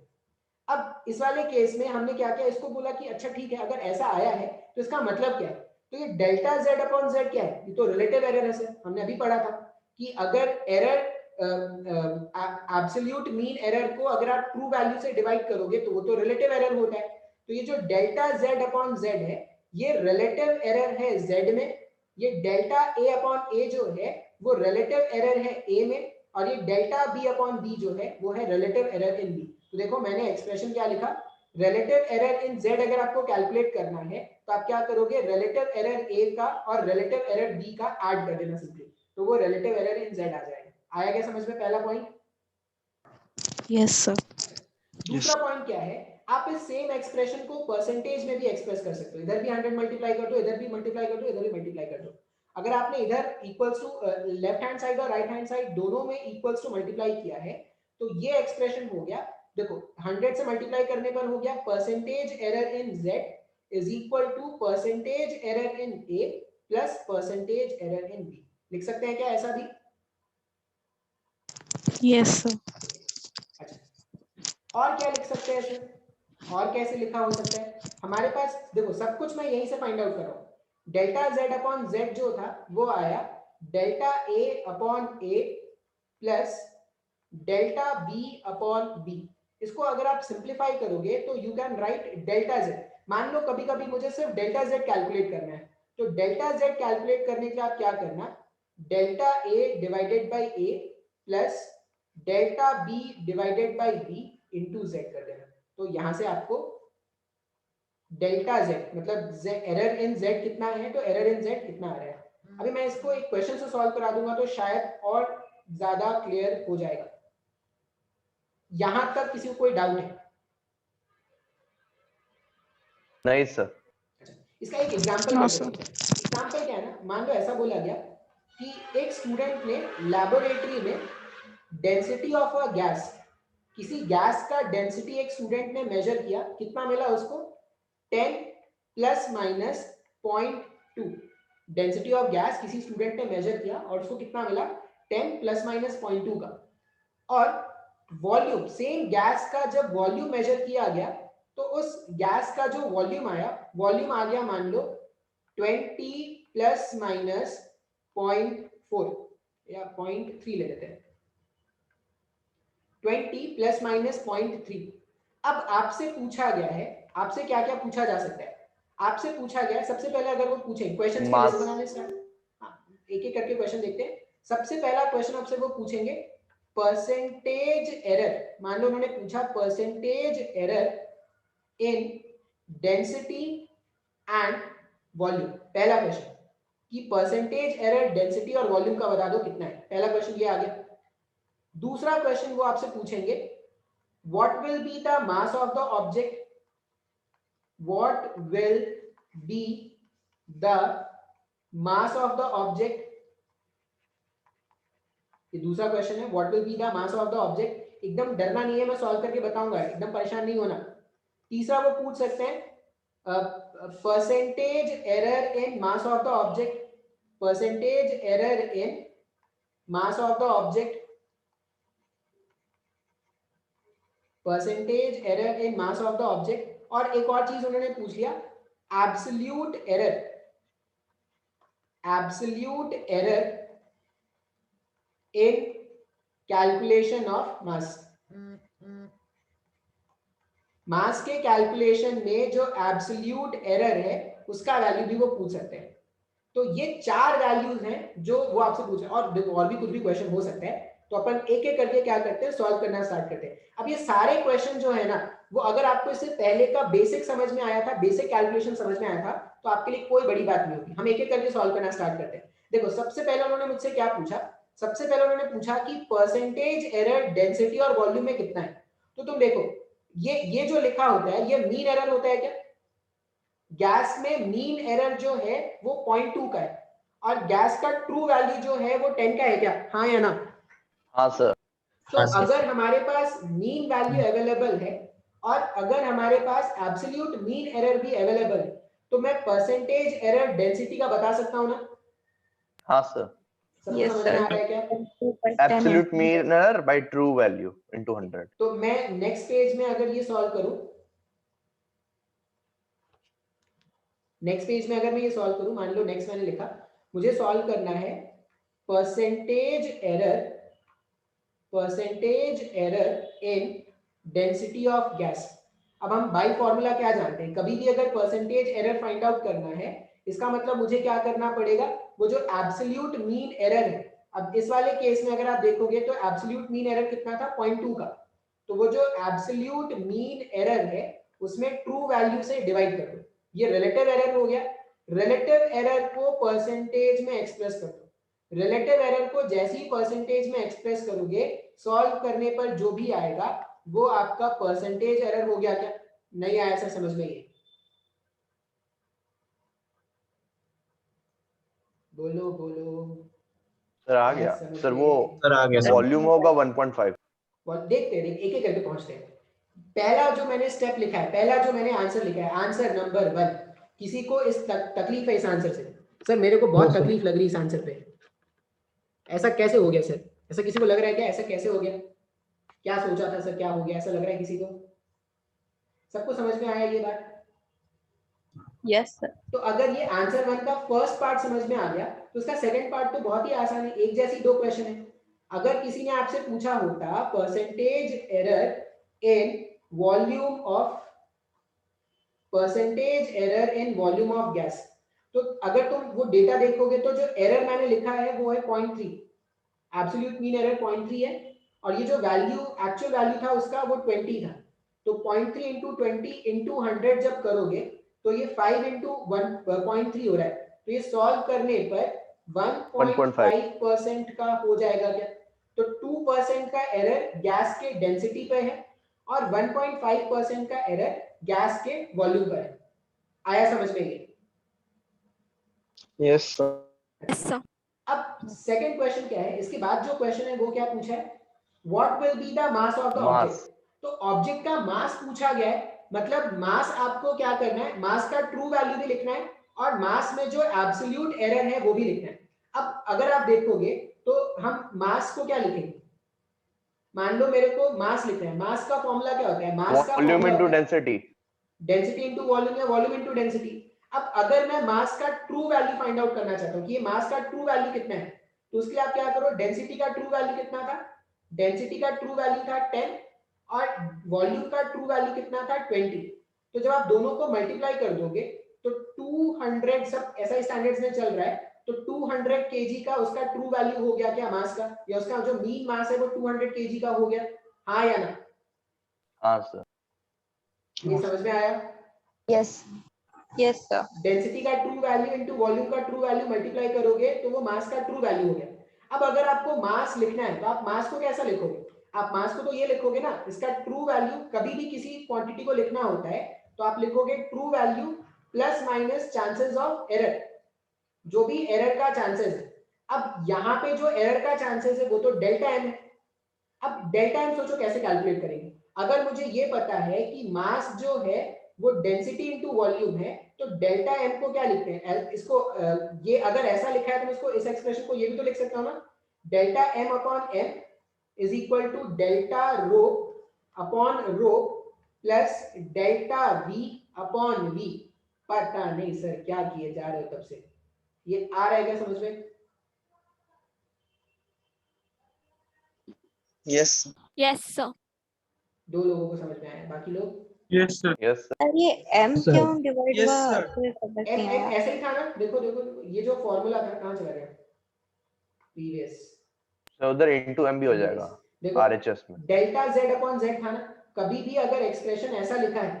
अब इस वाले case में हमने क्या किया, इसको बोला कि अच्छा ठीक है, अगर ऐसा आया है तो इसका मतलब क्या है? तो ये डेल्टा z अपॉन z क्या है? ये तो रिलेटिव एरर है सर, हमने अभी पढ़ा था कि अगर एरर एब्सोल्यूट मीन एरर को अगर आप ट्रू वैल्यू से डिवाइड करोगे तो वो तो रिलेटिव एरर होता है। तो ये जो डेल्टा z अपॉन z है ये रिलेटिव एरर है z में, ये डेल्टा a अपॉन a जो है वो रिलेटिव एरर है a में, और ये डेल्टा b अपॉन b जो है वो है रिलेटिव एरर इन b। तो देखो मैंने एक्सप्रेशन क्या लिखा, रिलेटिव एरर इन z अगर आपको कैलकुलेट करना है तो आप क्या करोगे, रिलेटिव एरर a का और रिलेटिव एरर b का ऐड कर देना सिंपली, तो वो रिलेटिव एरर इन z आ जाएगा। आया क्या समझ में पहला पॉइंट? Yes sir. दूसरा पॉइंट क्या है, आप इस सेम एक्सप्रेशन को परसेंटेज में भी एक्सप्रेस कर सकते हो। इधर भी 100 मल्टीप्लाई कर दो, इधर भी मल्टीप्लाई कर दो, इधर भी मल्टीप्लाई कर दो। अगर आपने इधर equals to left hand side और राइट हैंड साइड दोनों में इक्वल्स टू मल्टीप्लाई किया है तो ये एक्सप्रेशन हो गया, देखो 100 से मल्टीप्लाई करने पर हो गया percentage error in z is equal to percentage error in a plus percentage error in b। लिख सकते हैं क्या ऐसा भी? Yes sir. अच्छा, और क्या लिख सकते हैं सर? और कैसे लिखा हो सकता है? हमारे पास देखो सब कुछ मैं यहीं से फाइंड आउट कर रहा हूं। डेल्टा z अपॉन z जो था वो आया delta a upon a plus delta b upon b। इसको अगर आप सिंप्लीफाई करोगे तो you can write delta z। मान लो कभी कभी मुझे सिर्फ डेल्टा z कैलकुलेट करना है, तो डेल्टा z कैलकुलेट करने के लिए आप क्या करना, delta a divided bye a plus delta b divided bye b into z कर देना। तो यहां से आपको डेल्टा z मतलब एरर इन z कितना है, तो एरर इन z कितना आ रहा है। अभी मैं इसको एक क्वेश्चन से सॉल्व करा दूंगा तो शायद और ज्यादा क्लियर हो जाएगा। यहां तक किसी को कोई डाउट है? नहीं सर। इसका एक एग्जांपल हाँ करते हैं। एग्जांपल क्या है ना, मान लो ऐसा बोला गया कि एक स्टूडेंट ने लैबोरेटरी में डेंसिटी ऑफ अ गैस, किसी गैस का डेंसिटी एक स्टूडेंट ने मेजर किया, कितना मिला उसको, 10 plus minus 0.2। Density of gas किसी स्टूडेंट ने मेजर किया और उसको कितना मिला, 10 प्लस माइनस 0.2 का। और वॉल्यूम, सेम गैस का जब वॉल्यूम मेजर किया गया तो उस गैस का जो वॉल्यूम आया, वॉल्यूम आ गया मान लो 20 प्लस माइनस 0.4 या 0.3 ले लेते हैं, 20 प्लस माइनस 0.3। अब आपसे पूछा गया है, आपसे क्या क्या पूछा जा सकता है? आपसे पूछा गया है सबसे पहले, अगर वो पूछे क्वेश्चंस की लिस्ट बनाने स्टार्ट, एक एक करके क्वेश्चन देखते हैं। सबसे पहला क्वेश्चन आपसे वो पूछेंगे परसेंटेज एरर। मान लो उन्होंने पूछा percentage error in density and volume. पहला क्वेश्चन कि परसेंटेज एरर डेंसिटी और वॉल्यूम का बता दो कितना है। पहला क्वेश्चन ये आ गया। दूसरा क्वेश्चन वो आपसे पूछेंगे what will be the mass of the object, what will be the mass of the object. ये दूसरा क्वेश्चन है, what will be the mass of the object. एकदम डरना नहीं है, मैं सॉल्व करके बताऊंगा, एकदम परेशान नहीं होना। तीसरा वो पूछ सकते हैं percentage error in mass of the object, percentage error in mass of the object, percentage error in mass of the object. और एक और चीज उन्होंने पूछ लिया absolute error, absolute error in calculation of mass. Mass के कैलकुलेशन में जो एब्सोल्यूट एरर है उसका वैल्यू भी वो पूछ सकते हैं। तो ये 4 वैल्यूज हैं जो वो आपसे पूछ रहे हैं, और देखो और भी कुछ भी क्वेश्चन हो सकता है, तो अपन एक एक करके क्या करते हैं, सॉल्व करना स्टार्ट करते हैं। अब ये सारे क्वेश्चन जो है ना, वो अगर आपको इससे पहले का बेसिक समझ में आया था, बेसिक कैलकुलेशन समझ में आया था, तो आपके लिए कोई बड़ी बात नहीं होगी। हम एक एक करके सॉल्व करना स्टार्ट करते हैं। देखो सबसे पहले उन्होंने मुझसे क्या पूछा, सबसे पहले उन्होंने पूछा कि परसेंटेज एरर डेंसिटी और वॉल्यूम में कितना है। तो तुम देखो ये जो लिखा होता है ये मीन एरर होता है क्या? गैस में मीन एरर जो है वो 0.2 का है, और गैस का ट्रू वैल्यू जो है वो 10 का है क्या? हाँ या ना? हाँ सर। तो अगर हमारे पास मीन वैल्यू अवेलेबल है और अगर हमारे पास एब्सोल्यूट मीन एरर भी अवेलेबल है, तो मैं परसेंटेज एरर डेंसिटी का बता सकता हूं ना? हाँ सर। सबको Yes, समझ में sir. आ रहा है क्या? 2/10 absolute mean error by true value into 100। तो मैं नेक्स्ट पेज में अगर ये सॉल्व करूं, नेक्स्ट पेज में अगर मैं ये सॉल्व करूं, मान लो नेक्स्ट मैंने लिखा, मुझे सॉल्व करना है percentage error in density of gas. अब हम बाय फॉर्मूला क्या जानते हैं, कभी भी अगर परसेंटेज एरर फाइंड आउट करना है, इसका मतलब मुझे क्या करना पड़ेगा, वो जो एब्सोल्यूट मीन एरर है। अब इस वाले केस में अगर आप देखोगे तो एब्सोल्यूट मीन एरर कितना था, 0.2 का। तो वो जो एब्सोल्यूट मीन एरर है उसमें ट्रू वैल्यू से डिवाइड कर दो। ये रिलेटिव एरर हो गया। रिलेटिव एरर को परसेंटेज में एक्सप्रेस कर दो। रिलेटिव एरर को जैसे ही परसेंटेज में एक्सप्रेस करोगे, सॉल्व करने पर जो भी आएगा वो आपका परसेंटेज एरर हो गया क्या? नहीं आया सर समझ में? ये बोलो बोलो। सर आ गया समझ सर। में? वो सर आ गया सर। वॉल्यूम होगा 1.5। देखते हैं, एक एक करके पहुंचते हैं। पहला जो मैंने स्टेप लिखा है, पहला जो मैंने आंसर लिखा है, आंसर नंबर 1। किसी को इस तकलीफ है इस आंसर से? सर मेरे को बहुत तकलीफ लग रही है इस आंसर पे। ऐसा कैसे हो गया सर? ऐसा किसी को लग रहा है क्या, ऐसा कैसे हो गया? क्या सोचा था सर, क्या हो गया, ऐसा लग रहा है किसी को? सबको समझ में आया ये बात? Yes, sir. तो अगर ये आंसर 1 का फर्स्ट पार्ट समझ में आ गया, तो उसका सेकंड पार्ट तो बहुत ही आसान है। एक जैसी 2 क्वेश्चन है। अगर किसी ने आपसे पूछा होता percentage error in volume of gas, तो अगर तुम वो डेटा देखोगे तो जो एरर मैंने लिखा है वो है 0.3, एब्सोल्यूट मीन एरर 0.3 है, और ये जो वैल्यू एक्चुअल वैल्यू था उसका वो 20 था। तो 0.3 इंटू 20 इंटू 100 जब करोगे तो ये 5 इंटू 1.3 हो रहा है। तो ये सॉल्व करने पर 1.5% का हो जाएगा क्या? तो 2% का एरर गैस के डेंसिटी पे है और 1.5% का एरर गैस के वॉल्यूम पर है। आया समझ में ये? Yes sir. Yes, sir. अब सेकंड क्वेश्चन क्या है, इसके बाद जो क्वेश्चन है वो क्या पूछा है, what will be the mass of the mass. Object. तो ऑब्जेक्ट का मास पूछा गया है, मतलब मास आपको क्या करना है, मास का ट्रू वैल्यू भी लिखना है और मास में जो एब्सोल्यूट एरर है वो भी लिखना है। अब अगर आप देखोगे तो हम मास को क्या लिखेंगे, मान लो मेरे को मास लिखना है, मास का फॉर्मूला क्या होता है, मास का वॉल्यूम फॉर्मूला इनटू होता है डेंसिटी। डेंसिटी इनटू वॉल्यूम या वॉल्यूम इनटू डेंसिटी। अब अगर मैं मास का ट्रू वैल्यू फाइंड आउट करना चाहता हूं कि ये मास का ट्रू वैल्यू कितना है, तो उसके लिए आप क्या करो, डेंसिटी का ट्रू वैल्यू कितना था, डेंसिटी का ट्रू वैल्यू था 10 और वॉल्यूम का ट्रू वैल्यू कितना था 20। तो जब आप दोनों को मल्टीप्लाई कर दोगे तो 200, सब ऐसा स्टैंडर्ड्स में चल रहा है, तो 200 केजी का उसका ट्रू वैल्यू हो गया क्या मास का, या उसका जो मीन मास है वो 200 केजी का हो गया। हाँ या ना? हाँ सर। ये समझ में आया? Yes. Yes, sir. डेंसिटी का ट्रू वैल्यू इनटू वॉल्यूम का ट्रू वैल्यू मल्टीप्लाई करोगे तो वो मास का ट्रू वैल्यू हो गया। अब अगर आपको मास लिखना है तो आप मास को कैसा लिखोगे, आप मास को तो ये लिखोगे ना, इसका ट्रू वैल्यू, कभी भी किसी क्वांटिटी को लिखना होता है तो आप लिखोगे true value plus minus chances of error, जो भी एरर का चांसेस है। अब यहाँ पे जो एरर का चांसेस है वो तो डेल्टा एम है। अब डेल्टा एम सोचो कैसे कैलकुलेट करेंगे, अगर मुझे ये पता है कि मास जो है वो डेंसिटी इनटू वॉल्यूम है, तो डेल्टा एम को क्या लिखते हैं, इसको ये अगर ऐसा लिखा है तो इसको, इस एक्सप्रेशन को ये भी तो लिख सकता हूं ना, delta M upon M is equal to delta rho upon rho plus delta V upon V. पता नहीं सर क्या किए जा रहे हो तब से, ये आ रहा है क्या समझ में? Yes Yes, sir. 2 लोगों को समझ में आया, बाकी लोग Yes, sir. Yes, sir. Sir ये m Sir. क्यों डिवाइड Yes, हुआ sir. आपको समझ एम नहीं आया। ऐसे ही था ना, देखो देखो देखो, ये जो फॉर्मूला था कहाँ चला गया, प्रीवियस, तो उधर into m भी हो जाएगा देखो RHS में। डेल्टा z अपॉन z था ना, कभी भी अगर एक्सप्रेशन ऐसा लिखा है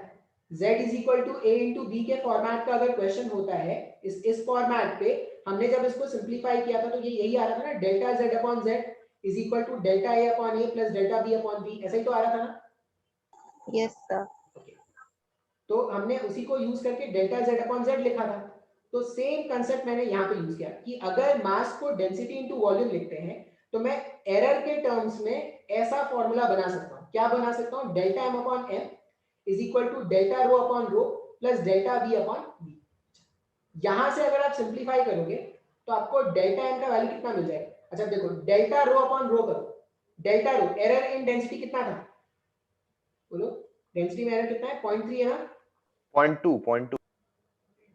z is equal to a into B के फॉर्मेट का अगर क्वेश्चन होता है इस फॉर्मेट पे, हमने जब इसको सिंप्लीफाई किया था तो ये यही आ रहा था ना, delta z upon z is equal to delta a upon a plus delta b upon b, ऐसा ही तो आ रहा था ना। Yes sir. तो हमने उसी को यूज करके डेल्टा z अपॉन z लिखा था। तो सेम कंसेप्ट मैंने यहाँ पे यूज किया कि अगर मास को डेंसिटी इनटू वॉल्यूम लिखते हैं तो मैं एरर के टर्म्स में ऐसा फॉर्मूला बना सकता हूँ। क्या बना सकता हूँ? Delta m upon m is equal to delta rho upon rho plus delta v upon v। यहां से अगर आप सिंप्लीफाई करोगे तो आपको डेल्टा m का वैल्यू कितना मिल जाएगा? अच्छा देखो, डेल्टा रो अपॉन रो करो, delta rho error in density कितना था बोलो, डेंसिटी में एरर कितना है? 0.3 है ना, 0.2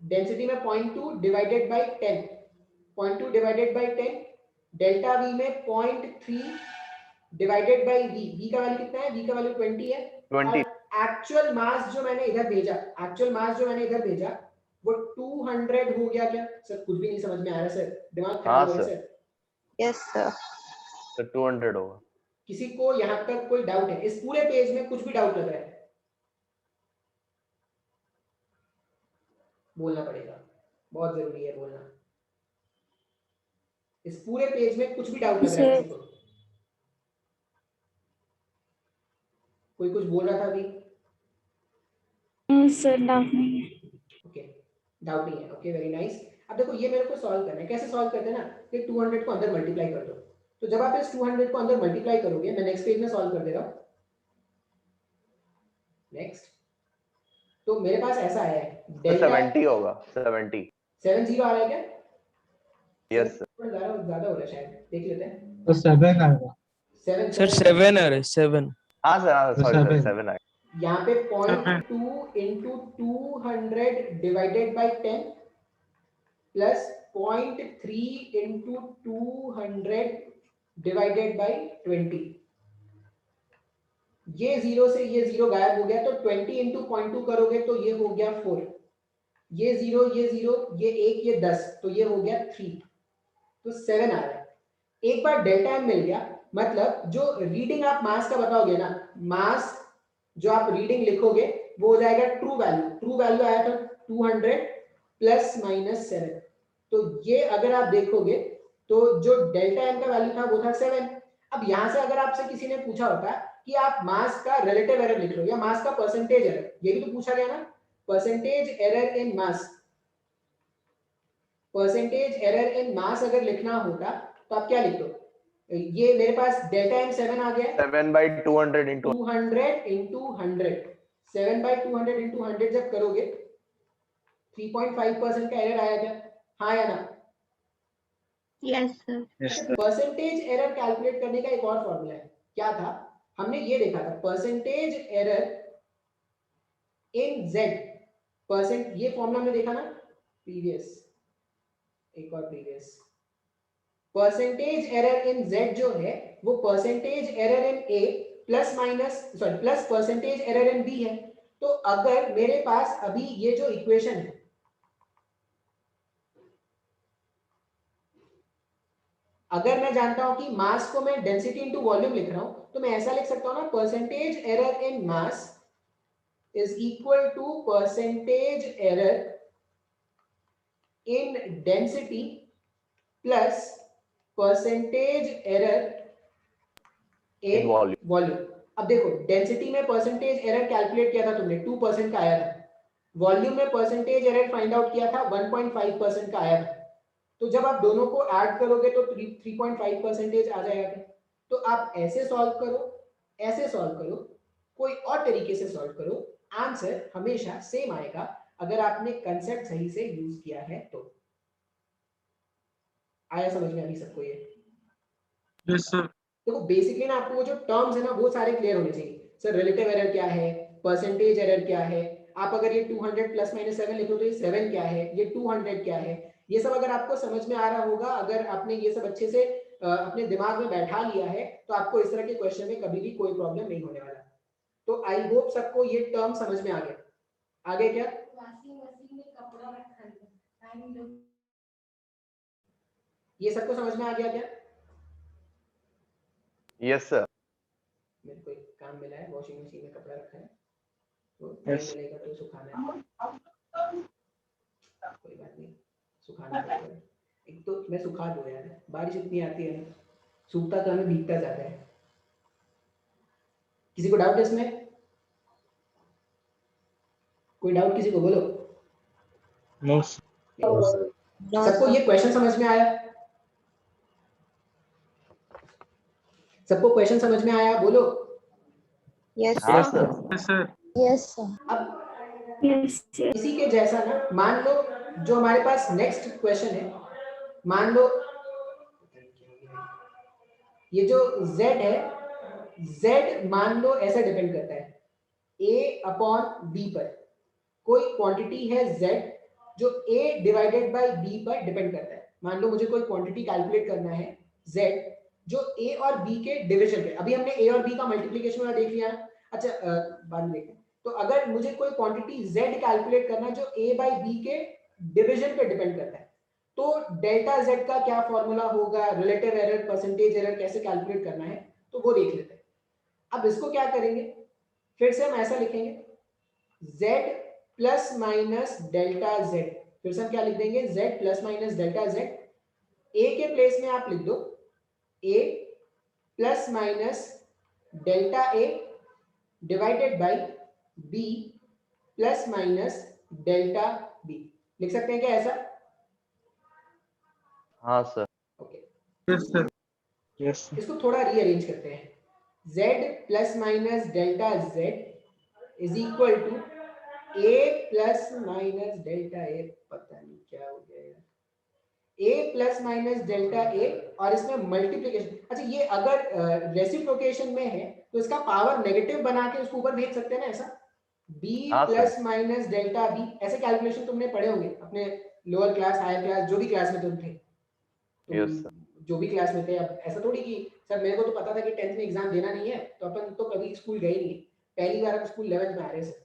डेंसिटी में 0.2 divided by 10, 0.2 divided by 10, delta v में 0.3 डिवाइडेड बाय v का वैल्यू कितना है? v का वैल्यू 20 है। 20 एक्चुअल मास जो मैंने इधर भेजा, वो 200 हो गया क्या? सर कुछ भी नहीं समझ में आ रहा सर, दिमाग खराब हो रहा है सर। Yes sir. तो 200 होगा। किसी को यहाँ तक कोई डाउट है? इस पूरे पेज में कुछ भी डाउट लग रहा है बोलना पड़ेगा, बहुत जरूरी है बोलना। इस पूरे पेज में कुछ भी डाउट लग रहा है किसी को? कोई कुछ बोल रहा था अभी? सर डाउट नहीं है। ओके, डाउट नहीं है, ओके वेरी नाइस। अब देखो ये मेरे को सॉल्व करना है, कैसे सॉल्व करते हैं ना कि 200 को अंदर मल्टीप्लाई कर दो। तो जब आप इस 200 को अंदर मल्टीप्लाई करोगे, मैं नेक्स्ट पेज में सॉल्व कर दे रहा हूं, नेक्स्ट। तो मेरे पास ऐसा आया है डेल्टा 70 होगा, 70 70 आ रहा है क्या? Yes sir. ज्यादा हो रहा है शायद, देख लेते हैं। तो 7 आएगा 7 सर 7 आ रहा है 7। हाँ सर, तो सॉरी सर, 7 7 आएगा। यहाँ पे 0.2 into 200 divided by 10 plus 0.3 into 200 divided by 20। ये जीरो से ये जीरो गायब हो गया, तो 20 into 0.2 करोगे तो ये हो गया 4, ये जीरो ये 1 ये 10, तो ये हो गया 3, तो 7 आ रहा है। एक बार डेल्टा एम मिल गया, मतलब जो रीडिंग आप मास का बताओगे ना, मास जो आप रीडिंग लिखोगे वो हो जाएगा ट्रू वैल्यू आया था 200 प्लस माइनस 7। तो ये अगर आप देखोगे तो जो डेल्टा एम का वैल्यू था वो था 7। अब यहां से अगर आपसे किसी ने पूछा होता कि आप मास का रिलेटिव एरर लिख लो या मास का परसेंटेज एरर, ये भी तो पूछा गया ना, percentage error in mass, percentage error in mass अगर लिखना होता तो आप क्या लिख दो? ये मेरे पास डेल्टा एम 7 आ गया है, 7/200 into 200 into 100, 7/200 into 100 जब करोगे 3.5% का एरर आया क्या? हाँ या ना? Yes sir. Yes, sir. Percentage error calculate करने का एक और फॉर्मूला है, क्या था? हमने ये देखा था percentage error in z, percent, ये फॉर्मूला हमने देखा ना प्रीवियस, एक और previous. Percentage error in z जो है वो percentage error in a plus percentage error in b है। तो अगर मेरे पास अभी ये जो इक्वेशन है, अगर मैं जानता हूं कि मास को मैं डेंसिटी इनटू वॉल्यूम लिख रहा हूं, तो मैं ऐसा लिख सकता हूं ना, percentage error in mass is equal to percentage error in density plus percentage error in volume. अब देखो डेंसिटी में परसेंटेज एरर कैलकुलेट किया था तुमने, 2% का आया था, वॉल्यूम में परसेंटेज एरर फाइंड आउट किया था 1.5% का आया था। तो जब आप दोनों को ऐड करोगे तो 3.5% आ जाएगा। तो आप ऐसे सॉल्व करो, ऐसे सॉल्व करो, कोई और तरीके से सॉल्व करो, आंसर हमेशा सेम आएगा अगर आपने कंसेप्ट सही से यूज किया है तो। आया समझ में अभी सबको ये? Yes, sir. देखो बेसिकली ना आपको वो जो टर्म्स है ना वो सारे क्लियर होने चाहिए। सर रिलेटिव एरर क्या है, परसेंटेज एरर क्या है, आप अगर ये 200 प्लस माइनस 7 लिखो तो ये 7 क्या है, ये 200 क्या है, ये सब अगर आपको समझ में आ रहा होगा, अगर आपने ये सब अच्छे से अपने दिमाग में बैठा लिया है, तो आपको इस तरह के क्वेश्चन में कभी भी कोई प्रॉब्लम नहीं होने वाला। तो आई होप सबको ये टर्म समझ में आ गया। आगे क्या? ये सबको समझ में आ गया क्या? Yes sir. मेरे को एक काम मिला है, वॉशिंग मशीन में कपड़ा रखा है, तो टाइम Yes. मिलेगा तो सुखाना है, कोई बात नहीं, सुखाना पड़ेगा। एक तो मैं सुखा दूं यार, बारिश इतनी आती है ना, सूखता तो हमें भीगता जाता है। किसी को डाउट है इसमें? कोई डाउट किसी को? बोलो। No, sir. No, सबको sir. ये क्वेश्चन समझ में आया? सबको क्वेश्चन समझ में आया? बोलो। Yes, हाँ sir. Sir. Yes, sir. Yes, sir. अब Yes, sir. इसी के जैसा ना, मान लो जो हमारे पास नेक्स्ट क्वेश्चन है, मान लो ये जो z है, z मान लो ऐसा डिपेंड करता है a अपॉन b पर। कोई क्वांटिटी है z जो a डिवाइडेड बाय b पर डिपेंड करता है। मान लो मुझे कोई क्वांटिटी कैलकुलेट करना है z जो a और b के डिवीजन पे। अभी हमने a और b का मल्टीप्लिकेशन वाला देख लिया ना। अच्छा बाद में देखते हैं। तो अगर मुझे कोई क्वांटिटी z कैलकुलेट करना है जो a बाय b के डिवीजन पे डिपेंड करता है, तो डेल्टा z का क्या फॉर्मूला होगा, रिलेटिव एरर, परसेंटेज एरर कैसे कैलकुलेट करना है, तो वो देख लेते हैं। अब इसको क्या करेंगे, फिर से हम ऐसा लिखेंगे z plus minus delta z। फिर से हम क्या लिख देंगे, z plus minus delta z। a के प्लेस में आप लिख दो a plus minus delta a divided bye b plus minus delta b। लिख सकते हैं क्या ऐसा? हाँ sir. Okay, Yes, sir. Yes, sir. इसको थोड़ा रीअरेंज करते हैं। z plus minus delta z is equal to a plus minus delta a। पता नहीं क्या हो गया यार, a plus minus delta a और इसमें मल्टीप्लिकेशन। अच्छा ये अगर रेसिप्रोकेशन में है तो इसका पावर नेगेटिव बना के उसको ऊपर भेज सकते हैं ना ऐसा, b हाँ, प्लस माइनस डेल्टा b। ऐसे कैलकुलेशन तुमने पढ़े होंगे अपने लोअर क्लास, हायर क्लास, जो भी क्लास में तुम थे, यस सर। जो भी क्लास में थे। अब ऐसा थोड़ी कि सर मेरे को तो पता था कि 10th में एग्जाम देना नहीं है, तो अपन तो कभी स्कूल गए नहीं, पहली बार हम स्कूल 11th में आ रहे हैं सर,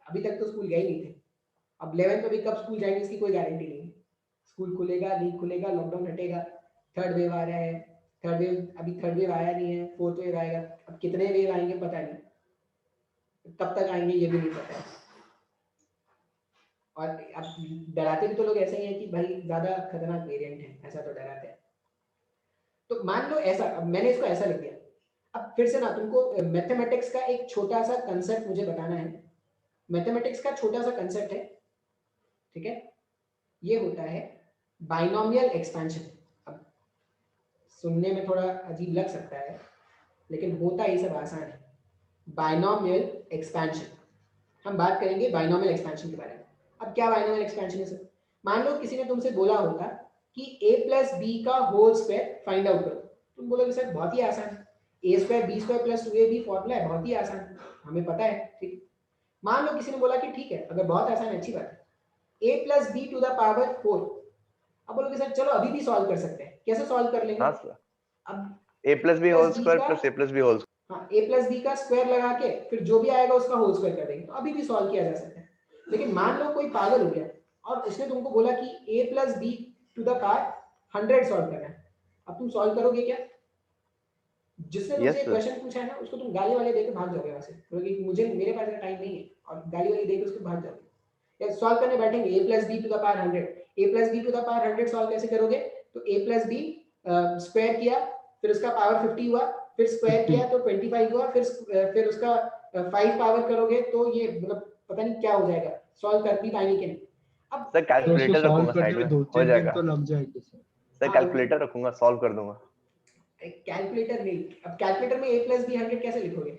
अभी तक तो स्कूल गए नहीं थे। अब 11th में भी कब स्कूल जाएंगे इसकी कोई गारंटी नहीं है। स्कूल खुलेगा नहीं खुलेगा, लॉकडाउन हटेगा, थर्ड वेव आ रहा है, थर्ड वेव, अभी थर्ड वेव आया नहीं है, फोर्थ वेव आएगा। अब कितने वेव आएंगे पता नहीं, कब तक आएंगे ये भी नहीं पता है। और अब डराते भी तो लोग ऐसे ही हैं कि भाई ज्यादा खतरनाक वेरिएंट है, ऐसा तो डराते हैं। तो मान लो ऐसा, अब मैंने इसको ऐसा लिख दिया। अब फिर से ना तुमको मैथमेटिक्स का एक छोटा सा कंसेप्ट मुझे बताना है। मैथमेटिक्स का छोटा सा कंसेप्ट है, ठीक है, ये होता है बाइनोमियल एक्सपेंशन। अब सुनने में थोड़ा अजीब लग सकता है, लेकिन होता ये सब आसान है। बाइनोमियल एक्सपेंशन, हम बात करेंगे बाइनोमियल एक्सपेंशन के बारे में। अब क्या बाइनोमियल एक्सपेंशन है सर? मान लो किसी ने तुमसे बोला होगा कि a प्लस बी का होल स्क्वायर फाइंड आउट करो, तुम बोलोगे सर बहुत ही आसान है, A square B square plus 2ab formula है, बहुत ही आसान है, हमें पता है। ठीक, मान लो किसी ने बोला कि ठीक है, अगर बहुत आसान है अच्छी बात है, a plus B to the power 4। अब बोलोगे सर चलो अभी भी सॉल्व कर सकते हैं, कैसे सॉल्व कर लेंगे? हाँ सर। अब a plus B whole plus B square का, plus a plus B whole square. हाँ a प्लस बी का स्क्वायर लगा के फिर जो भी आएगा उसका होल स्क्वायर कर देंगे, तो अभी भी सॉल्व किया जा सकता है। लेकिन मान लो कोई पागल हो गया और उसने तुमको बोला कि a plus B to the power 100 solve करना है, अब तुम सॉल्व करोगे क्या? जिसने तुमसे Yes, sir. क्वेश्चन पूछा है ना, उसको तुम गाली वाले देकर भाग जाओगे वहां से, क्योंकि मुझे मेरे पास टाइम नहीं है, और गाली वाली देकर उसको भाग जाओगे। या सॉल्व करने बैठेंगे a plus B to the power 100, a plus B to the power 100 solve कैसे करोगे? तो a प्लस बी स्क्वायर किया, फिर उसका पावर 50 हुआ, फिर स्क्वायर किया तो 25 हुआ, फिर उसका 5 पावर करोगे तो ये मतलब पता नहीं क्या हो जाएगा, सॉल्व कर भी पाएंगे कि नहीं। अब सर कैलकुलेटर रखूंगा साइड में, हो जाएगा। तो लग जाएगा सर। सर कैलकुलेटर रखूंगा, सॉल्व कर दूंगा। कैलकुलेटर नहीं, अब कैलकुलेटर में a प्लस बी 100 कैसे लिखोगे?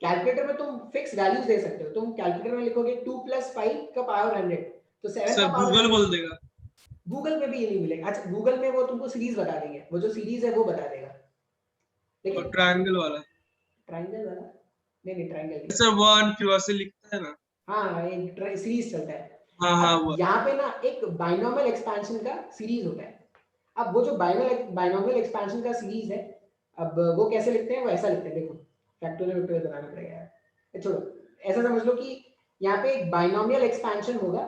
कैलकुलेटर में तुम फिक्स वैल्यूज दे सकते हो, तुम कैलकुलेटर में लिखोगे 2 प्लस 5 का पावर 100, तो 7 सर का पावर गूगल बोल देगा। गूगल में भी ये नहीं मिलेगा। अच्छा गूगल में वो तुमको सीरीज बता देंगे, वो जो सीरीज है वो बता देगा, और लेकिन ट्रायंगल वाला ट्रायंगल वाला नहीं, ट्रायंगल नहीं। सर 1 फिर वैसे लिखता है ना। हाँ एक सीरीज चलता है। हाँ अब वो यहाँ पे ना एक बाइनोमियल एक्सपेंशन का सीरीज होता है। अब वो जो बाइनोमियल एक्सपेंशन का सीरीज है, अब वो कैसे लिखते हैं, वो ऐसा लिखते हैं, देखो फैक्टोरियल बनाना पड़ेगा यार, छोड़ो। ऐसा समझ लो कि यहाँ पे एक बाइनोमियल एक्सपेंशन होगा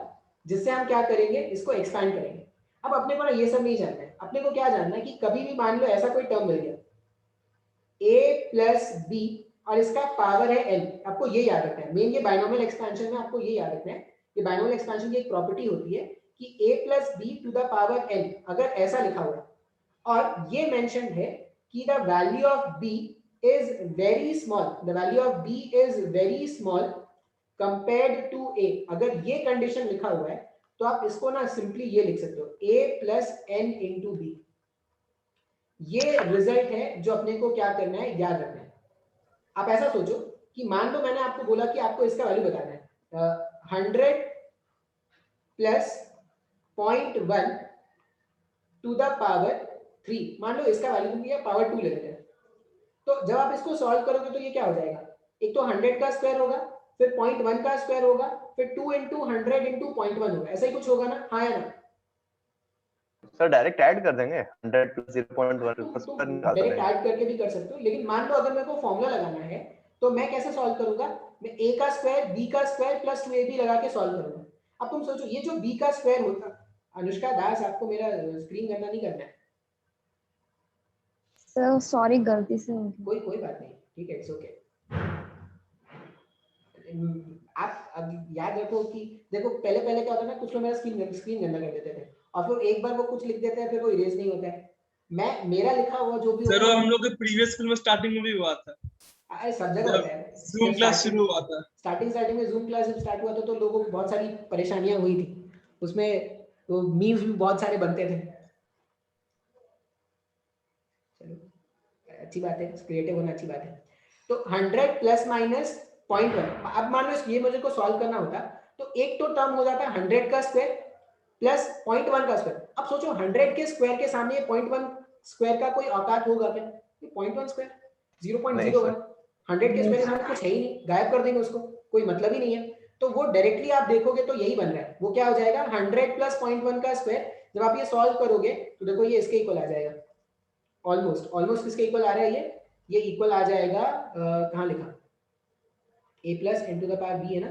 जिससे हम क्या करेंगे, इसको एक्सपैंड करेंगे। अब अपने को ना ये सब नहीं जानना है, अपने को क्या जानना है कि कभी भी मान लो ऐसा कोई टर्म मिल गया a प्लस बी और इसका पावर है n, आपको ये याद रखना है। मेन ये बाइनोमियल एक्सपेंशन में आपको ये याद रखना है, ये बाइनोमियल एक्सपेंशन की एक प्रॉपर्टी होती है कि a plus B to the power n, अगर ऐसा लिखा हुआ है और ये मेंशन है कि the value of b is very small, the value of b is very small compared to a, अगर ये कंडीशन लिखा हुआ है तो आप इसको ना सिंपली ये लिख सकते हो a plus n into B. ये रिजल्ट है जो अपने को क्या करना है, याद रखना है। आप ऐसा सोचो कि मान लो मैंने आपको बोला कि आपको इसका वैल्यू बताना है 100 प्लस 0.1 टू द पावर 3, मान लो इसका वैल्यू तुम पावर 2 ले लेते हैं। तो जब आप इसको सॉल्व करोगे तो ये क्या हो जाएगा, एक तो 100 का स्क्वायर होगा, फिर 0.1 का स्क्वायर होगा, फिर 2 इंटू 100 इंटू 0.1 होगा, ऐसा ही कुछ होगा ना, हाँ या ना? सर डायरेक्ट ऐड कर देंगे 100 प्लस 0.1 तो पर निकाल डायरेक्ट देंगे। ऐड करके भी कर सकते हो, लेकिन मान लो अगर मेरे को फॉर्मूला लगाना है तो मैं कैसे सॉल्व करूंगा, मैं a का स्क्वायर b का स्क्वायर प्लस 2ab लगा के सॉल्व करूंगा। अब तुम सोचो ये जो b का स्क्वायर होता, अनुष्का दास आपको मेरा स्क्रीन गंदा नहीं करना है। सर सॉरी, गलती से हो गया। कोई बात नहीं, ठीक है, इट्स ओके। आप अब याद रखो कि देखो पहले क्या होता है ना, कुछ लोग मेरा स्क्रीन गंदा कर देते थे और फिर एक बार वो कुछ लिख देते हैं फिर वो इरेज नहीं होता है। मेरा लिखा हुआ जो भी सर होगा, वो हम लोग के प्रीवियस फिल्म स्टार्टिंग में भी हुआ था, अरे सब जगह होता है। जूम क्लास शुरू हुआ था। स्टार्टिंग में जूम क्लास जब स्टार्ट हुआ था तो लोगों को बहुत सारी परेशानियां हुई थी, उसमें तो मीम्स भी बहुत सारे बनते थे। चलो अच्छी बात है, क्रिएटिव होना अच्छी बात है। तो 100 प्लस माइनस 0.1, अब मान लो ये मुझे को सॉल्व करना होता तो एक तो टर्म हो जाता 100 का स्क्वायर प्लस 0.1 का स्क्वायर। अब सोचो 100 के स्क्वायर के सामने 0.1 स्क्वायर का कोई औकात होगा क्या, 0.1 स्क्वायर 0.01, 100 के स्क्वायर के सामने कुछ है ही नहीं, गायब कर देंगे उसको, कोई मतलब ही नहीं है। तो वो डायरेक्टली आप देखोगे तो यही बन रहा है, वो क्या हो जाएगा 100 प्लस 0.1 का स्क्वायर। जब आप ये सॉल्व करोगे तो देखो ये इसके इक्वल आ जाएगा, ऑलमोस्ट किसके इक्वल आ रहा है, ये इक्वल आ जाएगा, कहाँ लिखा, a plus n to the power b है ना,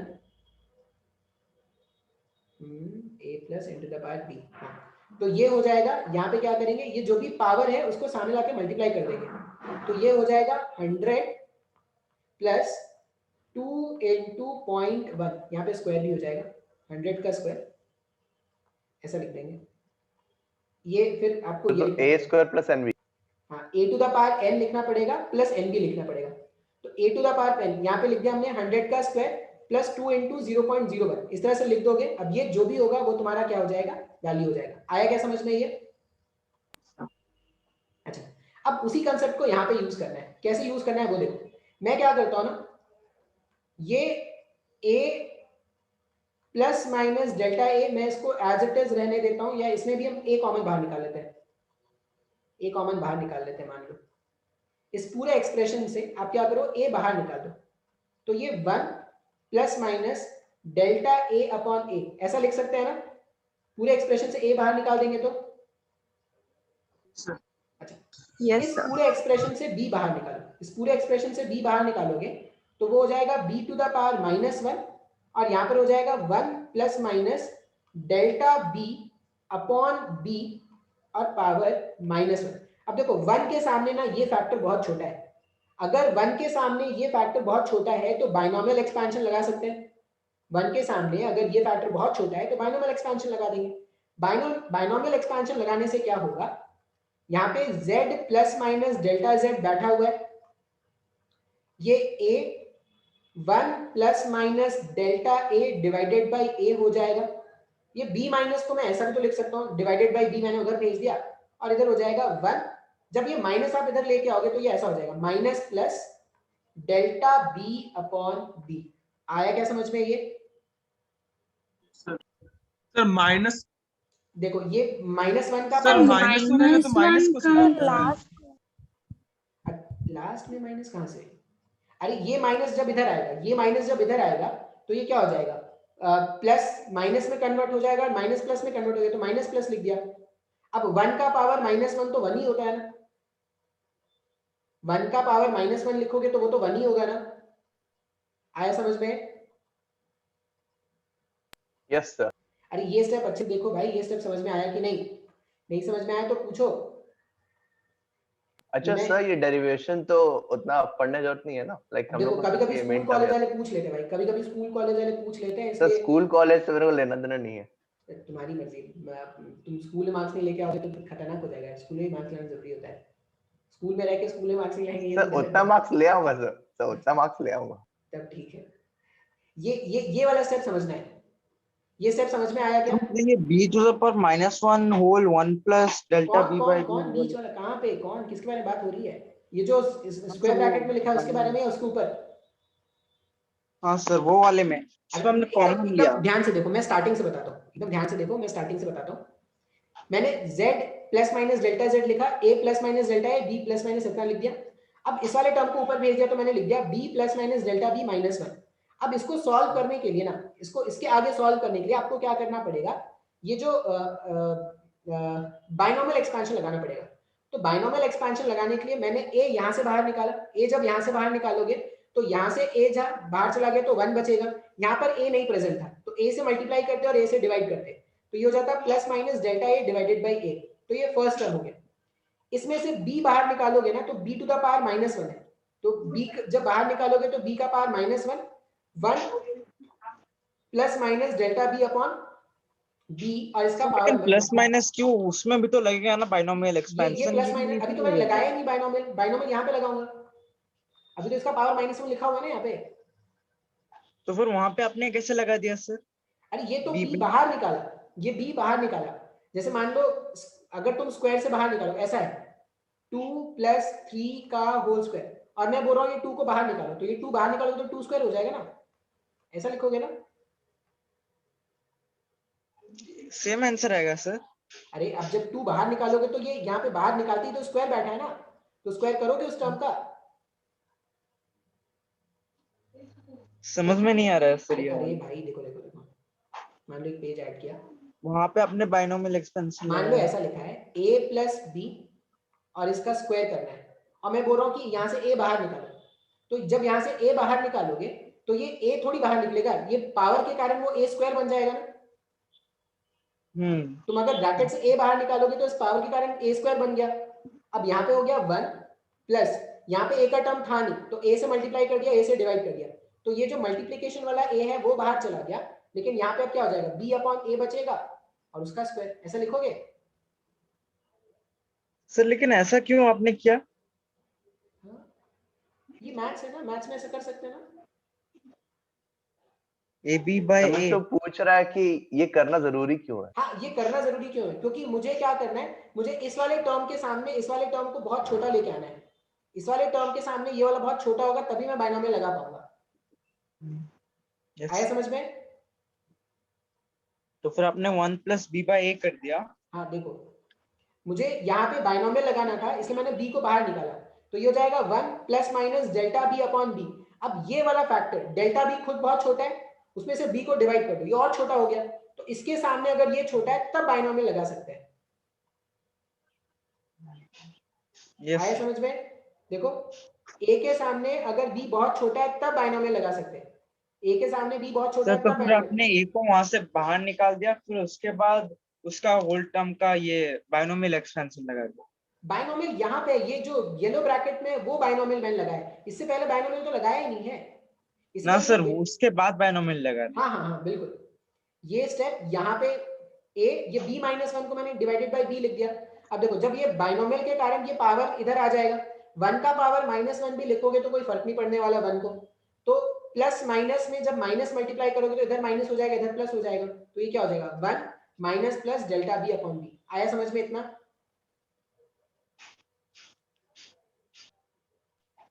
a plus n to the power b। तो ये हो जाएगा, यहाँ पे क्या करेंगे, ये जो भी पावर है उसको सामने लाके मल्टीप्लाई कर देंगे, तो ये हो जाएगा 100 प्लस 2 इंटू 0.1, यहाँ पे स्क्वायर भी हो जाएगा 100 का स्क्वायर, ऐसा लिख देंगे। ये फिर आपको ये a स्क्वायर प्लस nb, हाँ a to the power n लिखना पड़ेगा प्लस nb लिखना पड़ेगा। तो a to the power n यहाँ पे लिख दिया हमने 100 का स्क्वायर प्लस 2 इंटू 0.01, इस तरह से लिख दोगे। अब ये जो भी होगा वो तुम्हारा क्या हो जाएगा, वैल्यू हो जाएगा। आया क्या समझ में ये? अच्छा, अब उसी कंसेप्ट को यहाँ पे यूज करना है। कैसे यूज करना है वो देखो, मैं क्या करता हूँ ना, ये a plus minus delta a मैं इसको एज इट इज रहने देता हूँ, या इसमें भी हम a कॉमन बाहर निकाल लेते हैं, a कॉमन बाहर निकाल लेते हैं। मान लो इस पूरे एक्सप्रेशन से आप क्या करो, a बाहर निकाल दो, तो ये 1 plus minus delta a upon a, ऐसा लिख सकते हैं ना। पूरे एक्सप्रेशन से a बाहर निकाल देंगे तो अच्छा, इस पूरे एक्सप्रेशन से b बाहर निकालो, इस पूरे एक्सप्रेशन से b बाहर निकालोगे तो वो हो जाएगा b टू द पावर -1, और यहाँ पर हो जाएगा 1 plus minus delta b upon b और पावर -1। अब देखो 1 के सामने ना ये फैक्टर बहुत छोटा है, अगर 1 के सामने ये फैक्टर बहुत छोटा है तो बाइनोमियल एक्सपेंशन लगा सकते हैं। 1 के सामने अगर ये फैक्टर बहुत छोटा है तो बाइनोमियल एक्सपेंशन लगा देंगे। बाइनोमियल एक्सपेंशन लगाने से क्या होगा, यहाँ पे z plus minus delta z बैठा हुआ है, ये a 1 plus minus delta a divided by a हो जाएगा। ये b माइनस को मैं ऐसा भी तो लिख सकता हूँ, डिवाइडेड बाई b मैंने उधर भेज दिया, और इधर हो जाएगा 1। जब ये माइनस आप इधर लेके आओगे तो ये ऐसा हो जाएगा minus plus delta b upon b। आया क्या समझ में ये? सर माइनस, देखो ये -1 का सर माइनस में रहेगा तो माइनस को लास्ट में माइनस कहाँ से? अरे ये माइनस जब इधर आएगा, ये माइनस जब इधर आएगा तो ये क्या हो जाएगा, प्लस माइनस में कन्वर्ट हो जाएगा, माइनस प्लस में कन्वर्ट हो जाएगा, तो माइनस प्लस लिख दिया। अब 1 का पावर -1 तो 1 ही होता है ना, 1 का पावर -1 लिखोगे तो वो तो 1 ही होगा ना। आया समझ में? Yes sir. अरे ये स्टेप अच्छे देखो भाई, ये स्टेप समझ में आया कि नहीं? नहीं समझ में आया तो पूछो। अच्छा मैं सर, ये डेरिवेशन तो उतना पढ़ने जरूरत नहीं है ना, लाइक हम देखो लोग को कभी सिर्फ कभी ये स्कूल मेन टर्म कॉलेज याद। वाले पूछ लेते हैं भाई, कभी कभी स्कूल कॉलेज वाले पूछ लेते हैं, सर इसलिए स्कूल कॉलेज से मेरे को लेना देना नहीं है। तुम्हारी मर्जी। तुम स्कूल में मार्क्स नहीं लेके आओगे तो खतरनाक हो जाएगा। स्कूल में मार्क्स लाना जरूरी होता है। स्कूल में रह के स्कूल में मार्क्स नहीं लाएंगे ये तो सर गलत उतना है। मार्क्स ले आऊंगा सर, उतना मार्क्स ले आऊंगा। तब ठीक है। ये वाला स्टेप समझना है। ये स्टेप समझ में आया क्या? ये b to the power -1 whole 1 plus delta कौन b कौन by b कौन बीच वाला कहाँ पे, कौन किसके बारे में बात हो रही है? ये जो स्क्वायर ब्रैकेट में लिखा है उसके बारे में या उसके ऊपर? हाँ सर वो वाले में, इसमें हमने कॉमन लिया। एकदम ध्यान से देखो, मैं स्टार्टिंग से बताता हूँ। एकदम ध्यान से देखो, मैं स्टार्टिंग से बताता हूँ। मैंने z plus minus delta z लिखा, a plus minus delta a, b plus minus इतना लिख दिया। अब इस वाले टर्म को ऊपर भेज दिया तो मैंने लिख दिया b plus minus delta b minus 1। अब इसको सॉल्व करने के लिए ना, इसको इसके आगे सॉल्व करने के लिए आपको क्या करना पड़ेगा? ये जो बाइनोमियल एक्सपेंशन लगाना पड़ेगा। तो बाइनोमियल एक्सपेंशन लगाने के लिए मैंने a यहां से बाहर निकाला। a जब यहां से बाहर निकालोगे तो यहां से a जहां बाहर चला गया तो 1 बचेगा। यहां पर a नहीं प्रेजेंट था तो a से मल्टीप्लाई करते और a से डिवाइड करते, तो ये हो जाता है plus minus delta a divided by a। तो ये फर्स्ट टर्म हो गया। इसमें से b बाहर निकालोगे ना तो b टू द पावर -1 है, तो b जब बाहर निकालोगे तो b का power -1 1 plus minus delta b upon b और इसका पावर लेकिन प्लस माइनस क्यों, उसमें भी तो लगेगा ना बाइनोमियल एक्सपेंशन। ये प्लस माइनस अभी तो मैंने लगाया नहीं। बाइनोमियल यहाँ पे लगाऊंगा, अभी तो इसका पावर -1 लिखा हुआ है ना यहाँ पे। तो फिर वहां पे आपने कैसे लगा दिया सर? अरे ये तो b बाहर निकाला, ये b बाहर निकाला। जैसे मान लो अगर तुम स्क्वायर से बाहर निकालो, ऐसा है 2 प्लस 3 का होल स्क्वायर, और मैं बोल रहा हूँ ये 2 को बाहर निकालो, तो ये 2 बाहर निकालोगे तो 2 स्क्वायर हो जाएगा ना, ऐसा लिखोगे ना? सेम आंसर आएगा सर। अरे अब जब 2 बाहर निकालोगे तो ये यहाँ पे बाहर निकालती तो स्क्वायर बैठा है ना, तो स्क्वायर करोगे उस टर्म का। समझ में नहीं आ रहा है सर ये। अरे भाई देखो देखो देखो, मान लो एक पेज ऐड किया, वहां पे आपने बाइनोमियल एक्सपेंशन मान लो ऐसा लिखा है a प्लस b और इसका स्क्वायर करना है, और मैं बोल रहा हूँ कि यहाँ से a बाहर निकालो। तो जब यहाँ से a बाहर निकालोगे तो ये a थोड़ी बाहर निकलेगा, ये पावर के कारण वो a स्क्वायर बन जाएगा ना। तुम अगर ब्रैकेट से a बाहर निकालोगे तो इस पावर के कारण a स्क्वायर बन गया। अब यहाँ पे हो गया 1 प्लस यहाँ पे a का टर्म था नहीं तो a से मल्टीप्लाई कर दिया, a से डिवाइड कर दिया, तो ये जो मल्टीप्लीकेशन वाला a है वो बाहर चला गया, लेकिन यहाँ पे अब क्या हो जाएगा b अपॉन a बचेगा और उसका स्क्वायर, ऐसा लिखोगे? सर लेकिन ऐसा क्यों आपने किया? ये मैथ्स है ना, मैथ्स में ऐसा कर सकते हैं ना। ab by a तो पूछ रहा है कि ये करना जरूरी क्यों है? हाँ ये करना जरूरी क्यों है? क्योंकि मुझे क्या करना है, मुझे इस वाले टर्म के सामने इस वाले टर्म को बहुत छोटा लेके आना है। इस वाले टर्म के सामने ये वाला बहुत छोटा होगा तभी मैं बाइनोमियल लगा पाऊंगा। आया समझ में? तो फिर आपने 1 प्लस b by a कर दिया। हाँ देखो, मुझे यहाँ पे बाइनोमियल लगाना था इसलिए मैंने b को बाहर निकाला, तो ये हो जाएगा 1 plus minus delta b upon b। अब ये वाला फैक्टर डेल्टा b खुद बहुत छोटा है, उसमें से b को डिवाइड कर दो, ये और छोटा हो गया, तो इसके सामने अगर ये छोटा है तब बाइनोमियल लगा सकते हैं। आया समझ में? देखो a के सामने अगर b बहुत छोटा है तब बाइनोमियल लगा सकते हैं, a के सामने b बहुत छोटा है तो तब फिर आपने a को वहां से बाहर निकाल दिया, फिर उसके बाद उसका होल टर्म का ये बाइनोमियल एक्सपेंशन लगा दिया। बाइनोमियल यहाँ पे ये जो येलो ब्रैकेट में वो बाइनोमियल मैंने लगाया, इससे पहले बाइनोमियल तो लगाया ही नहीं है ना सर, उसके बाद बाइनोमियल लगा दिया। हाँ हाँ हाँ बिल्कुल। ये स्टेप यहाँ पे a, ये b माइनस 1 को मैंने डिवाइडेड बाई b लिख दिया। अब देखो जब ये बाइनोमियल के कारण ये पावर इधर आ जाएगा, 1 का पावर -1 भी लिखोगे तो कोई फर्क नहीं पड़ने वाला 1 को, तो प्लस माइनस में जब माइनस मल्टीप्लाई करोगे तो इधर माइनस हो जाएगा इधर प्लस हो जाएगा, तो ये क्या हो जाएगा 1 minus plus delta b upon b। आया समझ में इतना?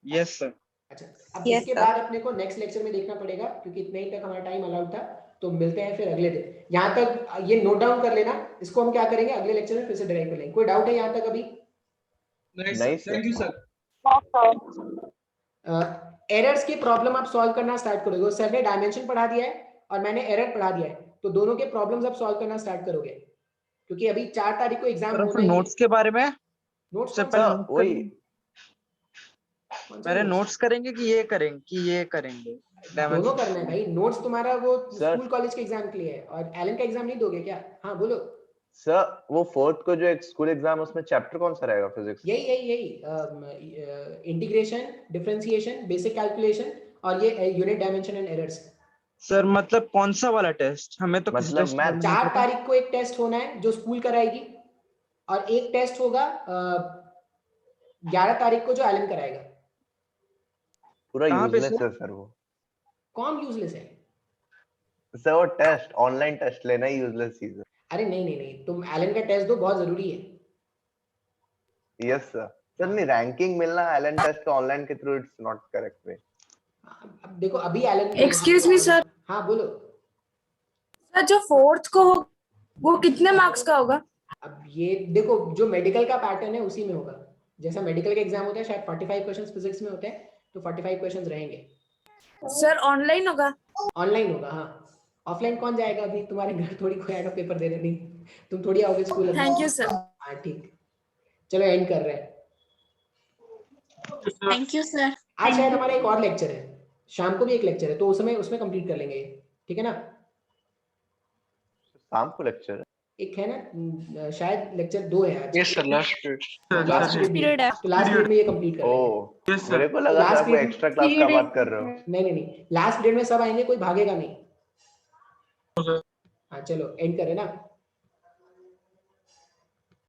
Yes sir. अच्छा अब इसके बाद अपने को नेक्स्ट लेक्चर में देखना पड़ेगा क्योंकि इतने ही तक हमारा टाइम अलाउड था, तो मिलते हैं फिर अगले दिन। यहाँ तक ये नोट डाउन कर लेना, इसको हम क्या करेंगे अगले लेक्चर में फिर से डिराइव कर लेंगे। कोई डाउट है यहाँ तक अभी? नहीं थैंक यू सर। एरर्स की प्रॉब्लम आप सॉल्व करना स्टार्ट करोगे, सर ने डायमेंशन पढ़ा दिया है और मैंने एरर पढ़ा दिया है, तो दोनों के प्रॉब्लम्स आप सॉल्व करना स्टार्ट करोगे क्योंकि अभी 4 तारीख को एग्जाम होना है। नोट्स के बारे में नोट्स वही पहले नोट्स करेंगे कि ये करेंगे दोनों करना है भाई। नोट्स तुम्हारा वो Sir. स्कूल कॉलेज के एग्जाम के लिए है, और एलन का एग्जाम नहीं दोगे क्या? हाँ बोलो। सर वो फोर्थ को जो एक स्कूल एग्जाम उसमें चैप्टर कौन सा रहेगा फिजिक्स? यही इंटीग्रेशन, डिफरेंशिएशन, बेसिक कैलकुलेशन और ये unit dimension and errors. Sir मतलब कौन सा वाला टेस्ट? हमें तो मतलब कुछ मैं 4 तारीख को एक टेस्ट होना है जो स्कूल कराएगी, और एक टेस्ट होगा 11 तारीख को जो एलन कराएगा। पूरा कहाँ पे यूजलेस सर? है सर वो। कौन यूजलेस है? सर वो टेस्ट, ऑनलाइन टेस्ट लेना ही यूजलेस चीज है। अरे नहीं, तुम एलन का टेस्ट दो, बहुत जरूरी है। Yes sir. सर नहीं, रैंकिंग मिलना एलन टेस्ट ऑनलाइन के through it's not correct way. अब देखो अभी एलन, एक्सक्यूज मी सर, हाँ बोलो। सर जो फोर्थ को हो वो कितने मार्क्स का होगा? अब ये देखो जो मेडिकल का पैटर्न है उसी में होगा। जैसा मेडिकल का एग्जाम होता है, शायद 45 क्वेश्चंस फिजिक्स में होते हैं, तो 45 क्वेश्चंस रहेंगे। सर ऑनलाइन होगा? ऑनलाइन होगा हाँ। ऑफलाइन कौन जाएगा? अभी तुम्हारे घर थोड़ी कोई आएगा पेपर देने, नहीं तुम थोड़ी आओगे स्कूल। Thank you sir. हाँ ठीक, चलो एंड कर रहे हैं। Thank you sir. आज शायद हमारा एक और लेक्चर है, शाम को भी एक लेक्चर है, तो उसमें कंप्लीट कर लेंगे, ठीक है ना? शाम को लेक्चर है एक है ना, शायद लेक्चर 2 है आज। Yes sir, last period. Last period है। तो लास्ट पीरियड में ये कंप्लीट कर लेंगे। ओ यस सर। मेरे को लगा Last था कोई period- एक्स्ट्रा क्लास का बात कर रहे हो। नहीं, लास्ट पीरियड में सब आएंगे, कोई भागेगा नहीं। हाँ चलो एंड करें ना।